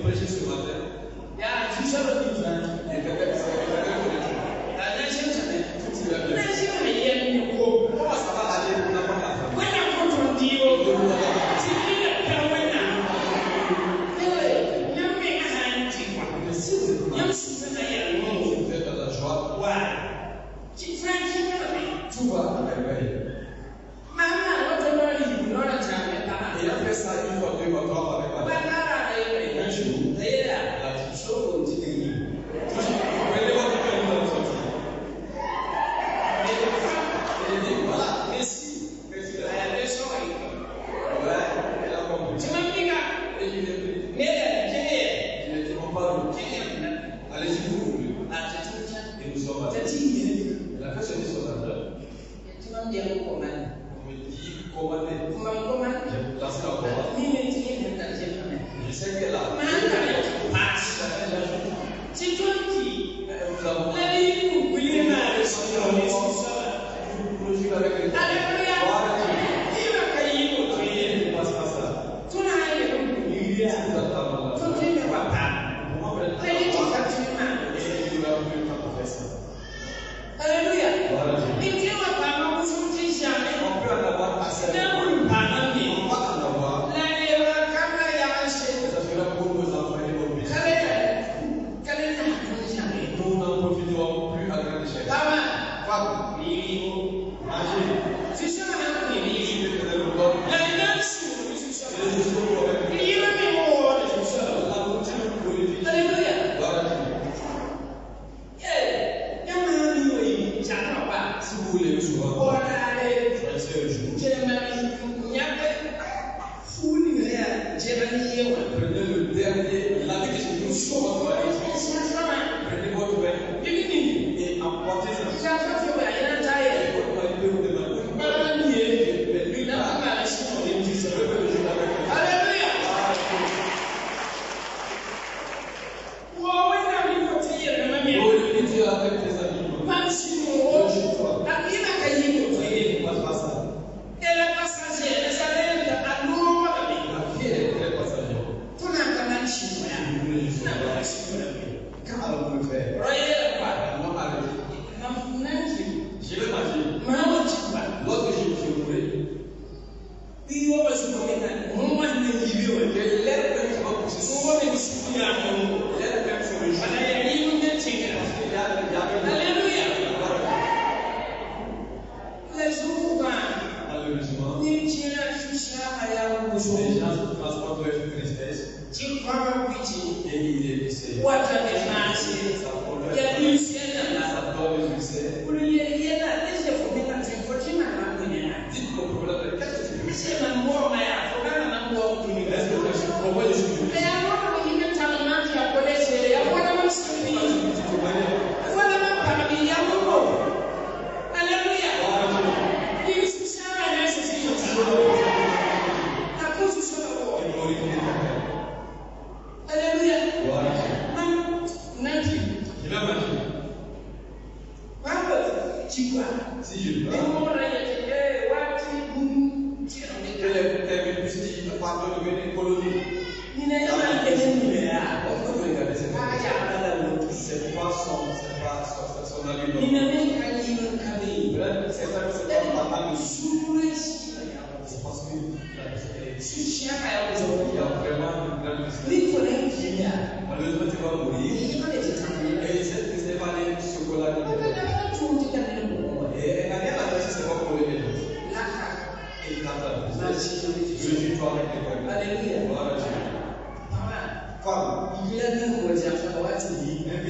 prêché ce matin. Et quelqu'un qui s'est comment ça va aller pour n'importe la famille? Vous êtes dans la joie. Tout va à merveille. Et après ça, une fois, deux fois, trois fois, avec madame. Un jour, la petite chose continue. Prenez votre cœur dans le sortir. Et elle dit, voilà, merci. Merci. Ouais, elle a compris. Et il est pris. Il est dit, on parle. Allez-y, vous voulez. Et nous sommes là. Elle a fait ce discours d'abord. On me dit, commandez. J'ai placé la commande. Je sais qu'elle a. Nous avons. Avec les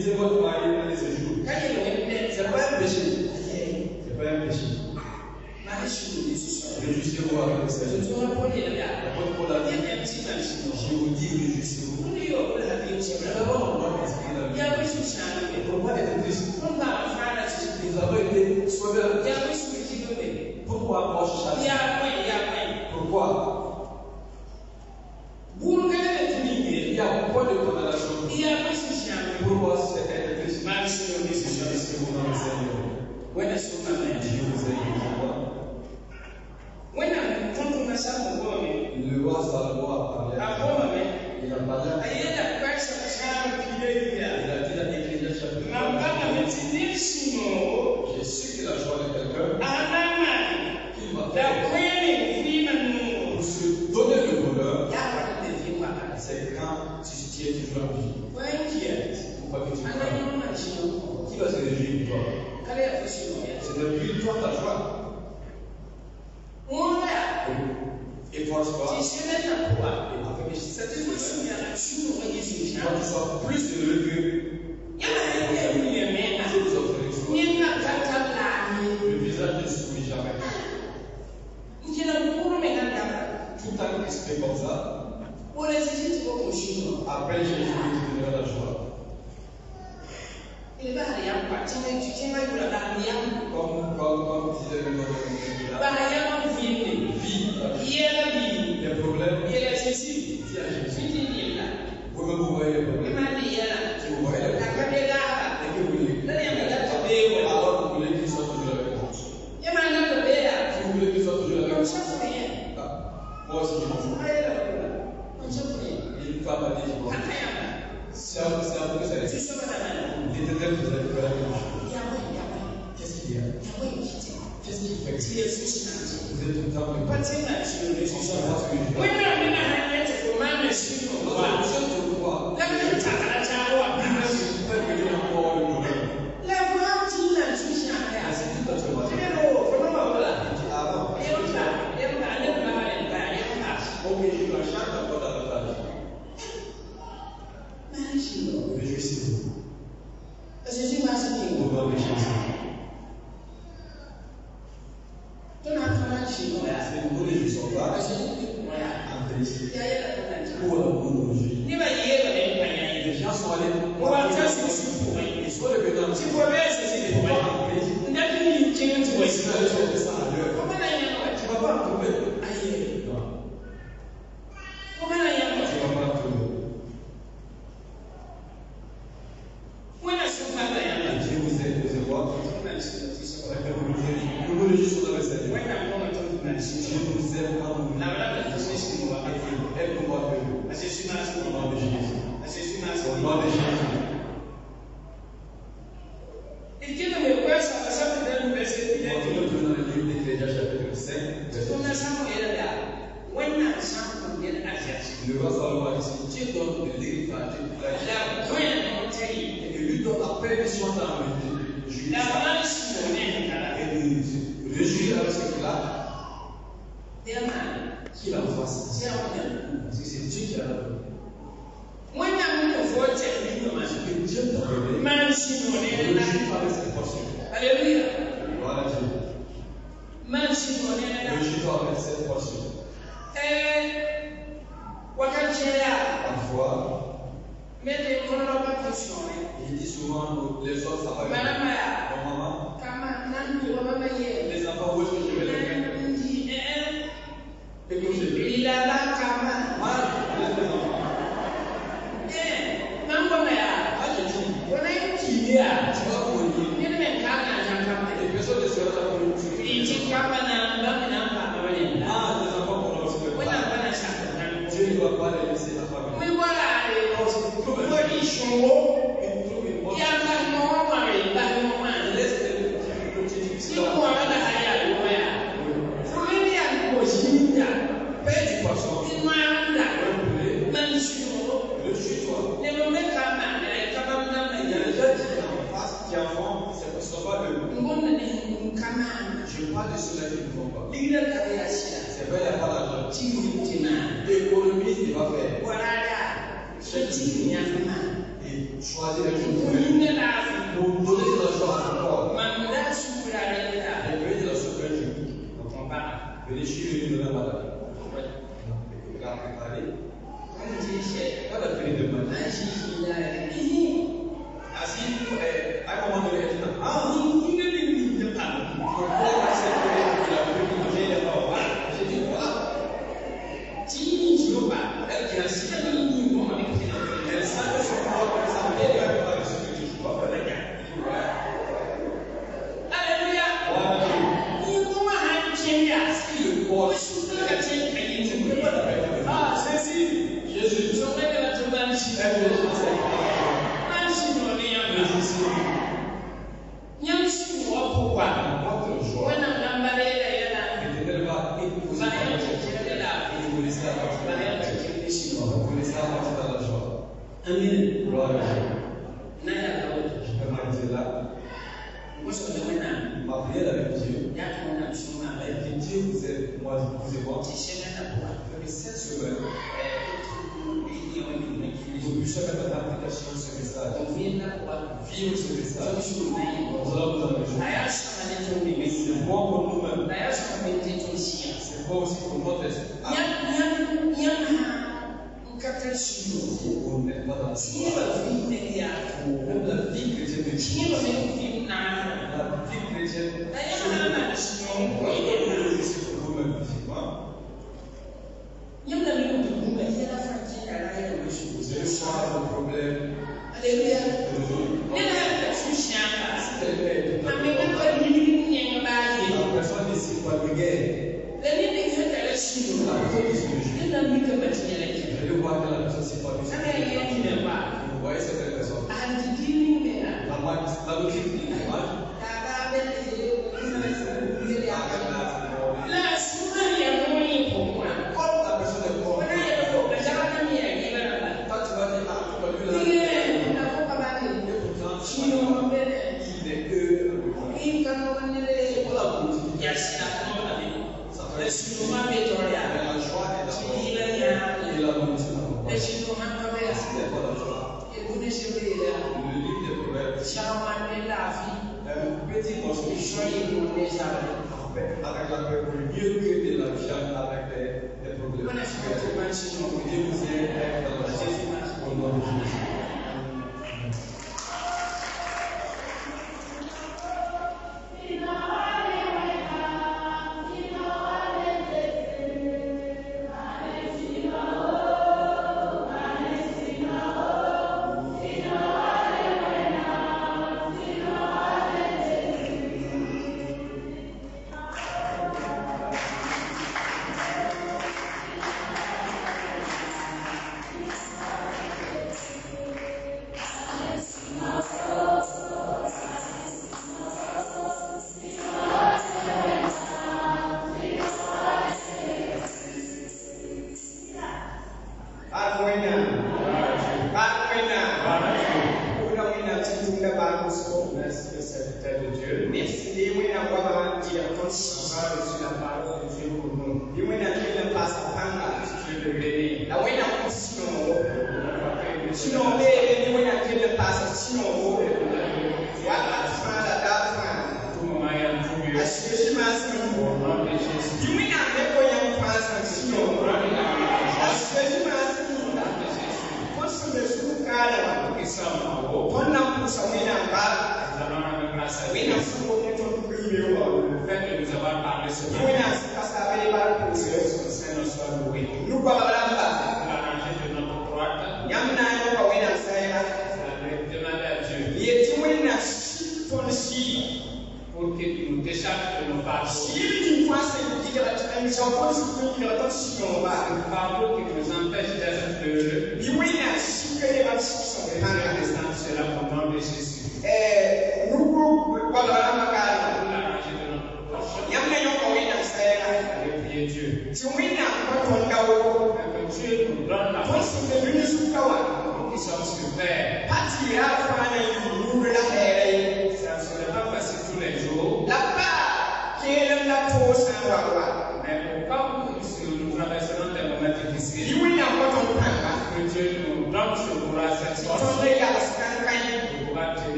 invitez votre mari à aller ce jour. C'est pas un péché. C'est pas un péché. Réjouissez-vous avec ça. L'apôtre Paul a dit, je vous dis, réjouissez-vous. D'abord, on doit expliquer la vie. Pourquoi être triste? Nous avons été sauvés. Pourquoi approche chaque? Pourquoi? Il y a beaucoup de condamnation. Pourquoi c'est être triste? Réjouissez-vous dans le Seigneur. Dieu vous aide. Le roi Salomon a parlé. Il a parlé. Il a dit dans Ecclésiaste chapitre 3. Je sais que la joie de quelqu'un qu'il va faire pour se donner le bonheur, c'est quand tu es toujours en vie. Pourquoi que tu parles? Qui va se réjouir de toi? C'est de lui toi ta joie. Efforce-toi. Et avec cette tu sors plus heureux que le visage ne sourit jamais. Tout temps que tu fais comme ça, après Jésus te donnera la joie. Comme disait le nom les problèmes. Vous-même vous voyez les problèmes. Si vous voyez les problèmes, et que vous voulez. Alors vous voulez qu'ils soient toujours avec vous. Si vous voulez qu'ils soient toujours avec vous. Moi aussi je m'en fous. Une femme a dit je m'en fous. C'est un peu ça. L'Éternel vous a dit voilà quelque chose. Qu'est-ce qu'il y a? Qu'est-ce qui fait que vous êtes une femme de Dieu? Réjouissez-vous. Au nom de Jésus. Ne vous réjouissons pas en triste ou en orgueil. Les gens sont allés voir soit le bénin, soit en triste. Tu ne vas pas en trouver. Non. Tu ne vas pas en trouver. Dieu vous aide, vous voir. Nous nous réjouissons dans le Seigneur. Dieu nous aime quand nous nous aide-nous à faire. Au nom de Jésus. Au nom de Jésus. Dans le livre d'Ecclésiaste chapitre 5, le roi Salomon a dit si Dieu donne de l'héritage et lui donne la permission d'amener et de réjouir avec ce qu'il a, qu'il en fasse. Parce que c'est Dieu qui a donné. Ce que Dieu t'a donné, réjouis avec cette portion. Alléluia. Gloire à Dieu. Réjouis-toi avec cette portion. Parfois, il dit souvent les autres ça va bien. Maman, les enfants, où est-ce que je vais les mettre? Écoutez. Les enfants. Tu vas mourir. Les personnes ne seront pas pour nous. Les enfants pour nous. Dieu ne va pas les laisser la famille. Je parle de ceux-là qui ne font pas. C'est vrai, il n'y a pas d'argent. Économise, il va faire. Et choisir les choses pour donner de l'argent encore. Et payer de la souffrance. Venez chez lui, nous donnons madame. Il a préparé. Quand la fille de madame. Assis, à un moment donné, elle dit ah, j'ai dit voilà. Elle qui a assis, elle sent que son corps, ça me dit, elle va faire ce que tu ne peux pas faire. Je peux m'arrêter là. Ma prière avec Dieu, et que Dieu vous aide, moi vous et moi, que cette semaine, vous puissiez mettre en application ce message, vivre ce message. Cela vous engage. C'est bon pour nous-mêmes. C'est bon aussi pour notre esprit. On n'est pas dans la vie. Même la vie chrétienne de Dieu. La vie chrétienne, c'est pour vous-même physiquement. Vous allez voir le problème. Alléluia. La personne ici va le guerre. La personne qui se juge. Je vais voir que la personne s'est pas mise. Vous voyez cette personne. La logique du courage. La personne est bonne. Toi, tu vas dire, ah, tu vas lui la et pourtant, il est que c'est pour la politique. Ça fait la joie est d'abord. Et la politique d'abord. C'est pas la joie. Le livre des proverbes. Un petit morceau avec la paix pour mieux que de la viande avec des problèmes. Dieu vous aide dans la Jésus au nom de Jésus.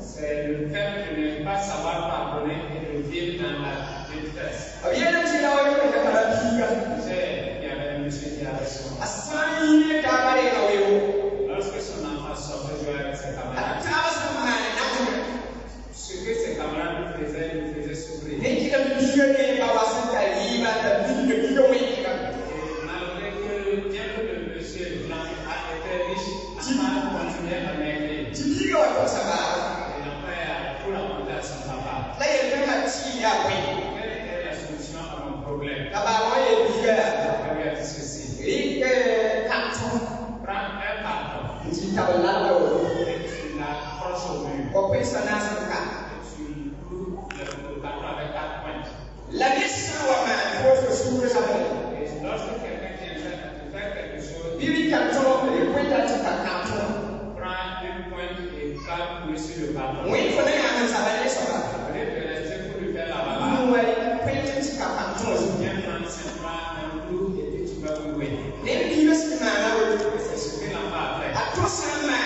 C'est le fait de ne pas savoir pardonner et de vivre dans la détresse. Il y avait un monsieur qui a reçu. Lorsque son enfant sortait jouer avec ses camarades, ce que ses camarades lui faisaient souffrir. Et malgré que bien que le D'abord, il y a On va discuter. des cartons. Prends un carton. Tu as là Et tu l'accroches au mur. au pays ça n'a pas cas. Et tu cloues le carton avec 4 points. La mission wa ma faut sur ça. Et lorsque quelqu'un vient faire quelque chose, Bibi carton, les points là tu as carton. prends une pointe et calme sur le carton. Oui, il faut aller à ça va aller ça va. Au lieu de rester pour lui faire la balade, Nous allons point tu as carton. viens prendre simplement un clou et puis tu vas louer. Les bibi c'est ma là. C'est ce que l'enfant a fait. À toi ça ma.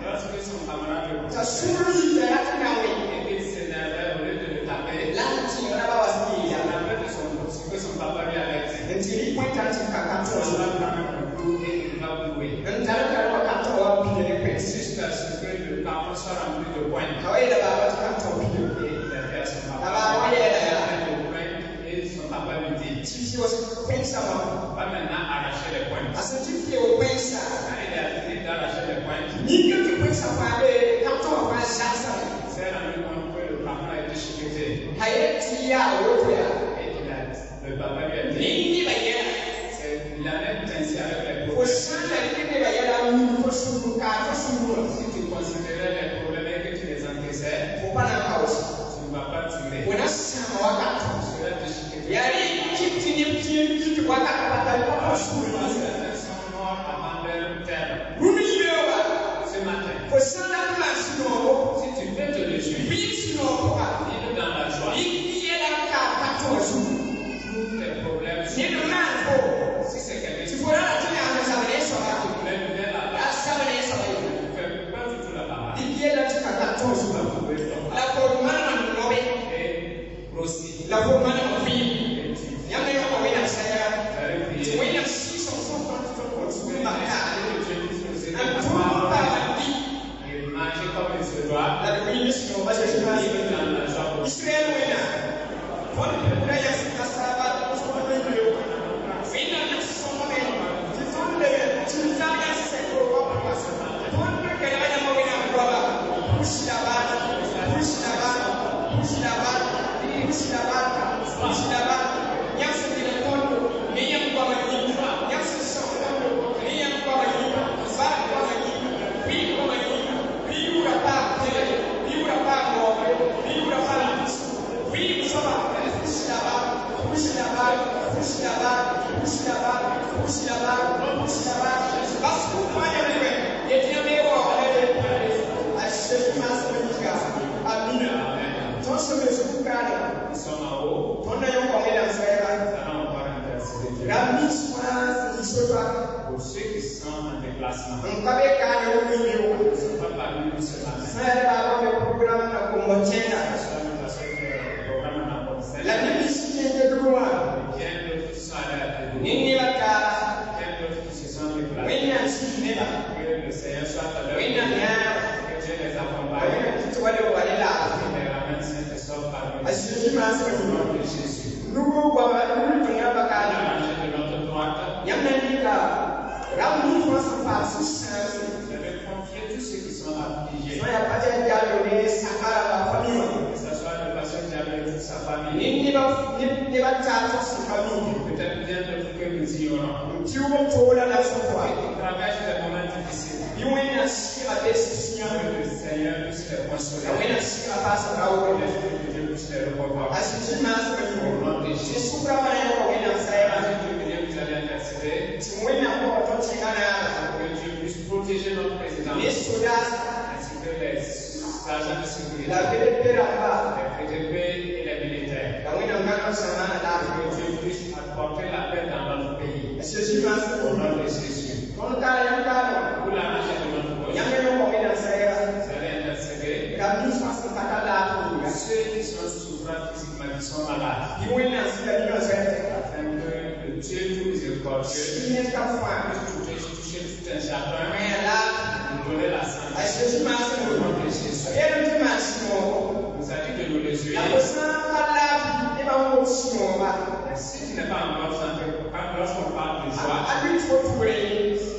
Lorsque son camarade le Ça sur lui là tu as oui. et qu'il s'énervait, au lieu de le taper, Là tu on a pas was il ni. a rappelé de ce que son papa lui avait dit. Et tu dis point là tu as On carton. va prendre un clou et il va louer. Un tal carton carton wa puis les points. Jusqu'à ce que le carton soit rempli de points. Quand il a pas carton puis Et il a fait à son papa. Là-bas, oui, il est là. Et son papa lui dit, tu fais aussi point ça va. va maintenant arracher les points. Parce que tu fais au point ça. Quand il a fini d'arracher les points, Ni que tu point ça va aller carton va ça ça. il s'est rendu compte que le carton a été chiqueté. Hayati ya wote ya. Et le papa lui a dit, Nini bayana. il a même ainsi avec les Ko problèmes. sana kike bayana mu ko suru ka ko suru. Si tu considérais les problèmes et que tu les encaissais, Ko bana house. tu ne vas pas tirer. Ko na sama wa carton. Tu serais déchiqueté. Yari kitini kitu wa carton ko suru. Certains sont morts avant leur terme. Rumi yoba. Ce matin, Ko sana ma sino. si tu veux te réjouir, Bi sino ko ba. vive dans la joie. Iki yela ka carton suru. Tous les problèmes, Ni do na ko. si c'est quelqu'un Tu qui pourras la tenir en sa main sur la. voulait venir là-bas, La sa main sur la. tu ne fais pas du tout là-bas. Iki yela tu ka carton Tu suru. vas trouver ton La ko mana no be. et grossis. La ko mana no fi. Et tu Yamma yo ko wina saya. vas prier. Wina si so so ko Tu veux maka. Dieu puisse nous aider Un à tout pas bi. manger comme il se doit. La ko wina si no ba se ma. Vivre dans la joie. Israel wina. Bon na ya si ka sa ba ko so ba ni yo. Wina na so ma be. Ti fon le ti ta ya se ko ba ba sa. Bon na ke ya ma wina ko ba. Push la ba. Push la ba. Push la ba. Push la ba. Push la ba. Nya se ti le kon. Ni ya ko ba ni. Nya se so. Ni ya ko ba ni. Ba ko ba ni. Pi ko ba ni. Pi ura pa. Pi ura pa mo. Pi ura pa. Pi so ba. Push la ba. Push la ba. Push la ba. Push la ba. Push la ba. Push la ba. Parce que vous voyez le et bien mais bon à chef masse médica amina ton chemin sur cara Ils sont en haut. ton ayo ko ina sera Nous allons encore intercéder Dieu. la mission isoba Pour ceux qui sont en déplacement, on kabe kana yo ils ne sont pas parmi nous ce matin. sera ba le programme na ko mochena Cela nous a fait que le programme n'a pas fait. la mission de droit Bien d'autres qui sont allés à Tédou. nini la cara Bien d'autres qui se sont déplacés. wina sinela Que le Seigneur soit à leur wina nya que Dieu les accompagne. wina kitu wale wale la Et les ramène saint et sauf parmi nous. asiji masse Au nom de Jésus. nugo kwa nuru tunya À bakana manger de notre droite. Yamnanika, Ramu France passe Je vais confier tous ceux qui sont affligés. Soya paja dialore sakara la famille. Que ce soit le pasteur Diallo et toute sa famille. Nini ba tata sa famille. Peut-être bien d'autres que nous ignorons. Tiubo tola la sokwa. Ils traversent des moments difficiles. Yuina shira desisia. Que le Seigneur puisse les consoler. Yuina shira pasa rawo. Que l'Esprit de Dieu puisse les revoir. Asiji mas Au nom de Jésus. Supra mana ko wina saira. Dieu que Dieu vous allez intercéder. Tiwina ko to chingana. Que Dieu puisse protéger notre président. Nesuda Ainsi que les agents de sécurité. la veletera ba. Les PTP et les militaires. Kawina ngano samana la. Que Dieu puisse apporter la paix dans notre pays. Asiji mas Au nom de Jésus. Kon kala yankano. Pour la marche de notre cause. Yameno ko wina saira. Vous allez intercéder. Ramu France takala la. Ceux qui sont souffrant physiquement, qui sont malades. Yuina sila dino saira. Afin que le Dieu tout miséricordieux Ine kafwa. puisse toucher tout un chacun. Ela Nous donner la santé. asiji mas Au nom de Jésus. Yero ti masimo. Nous a dit de nous réjouir. La person kala e ba wo simo ba. Si tu n'es pas encore santé, lorsqu'on parle de joie, Abi fo tuwe.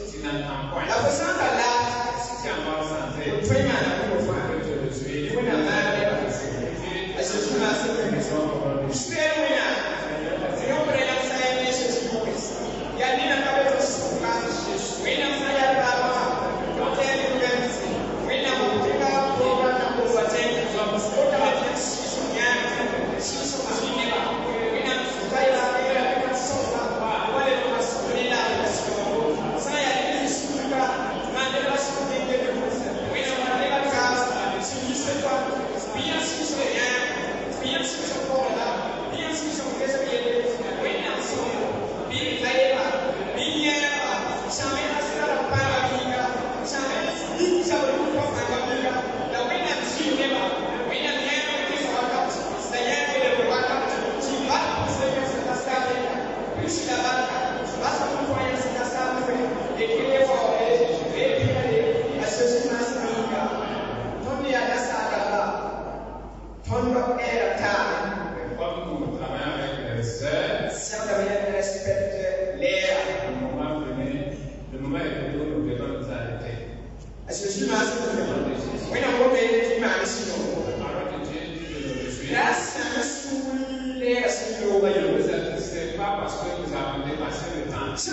tu n'entends point. La person kala Si tu es encore santé, o tuwe ma na ko fa. tu peux te réjouir. Ibu na ma de ba. Sécurité. Asiji mas Nous sommes au nom de Jésus. Israel wina. Yo pre na sa Si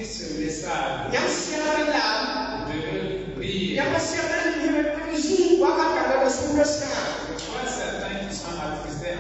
se laissa briller. Pourquoi certains qui sont attristés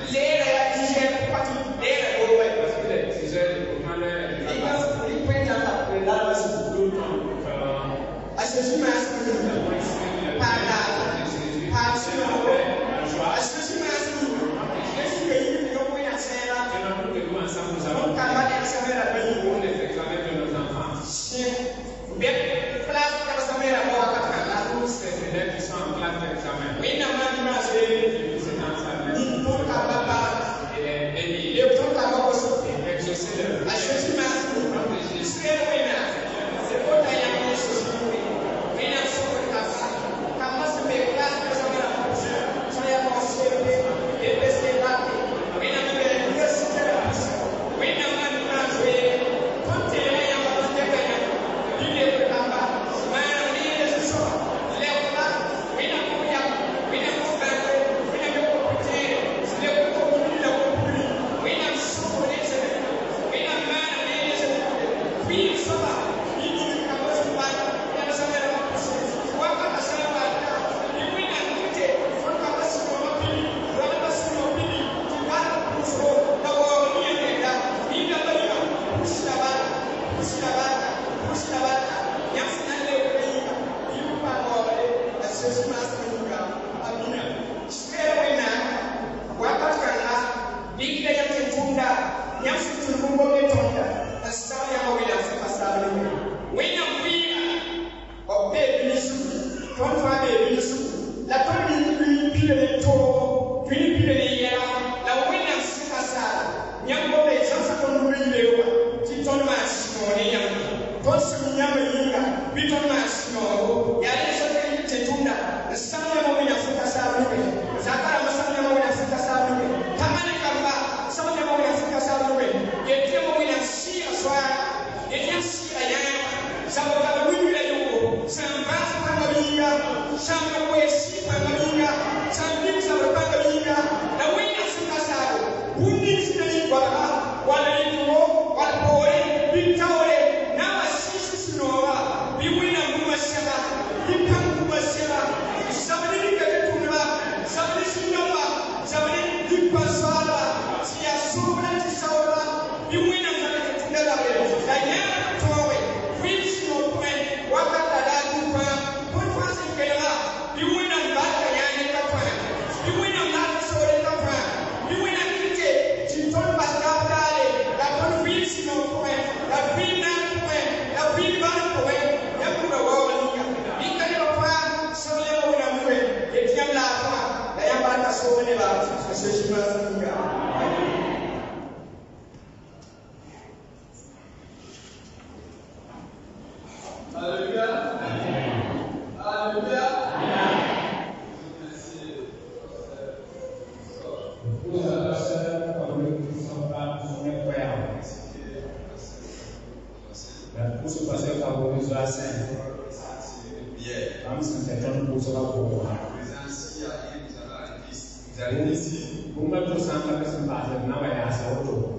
Vous m'avez tout ça, ça fait son base, maintenant, il y a ça autour.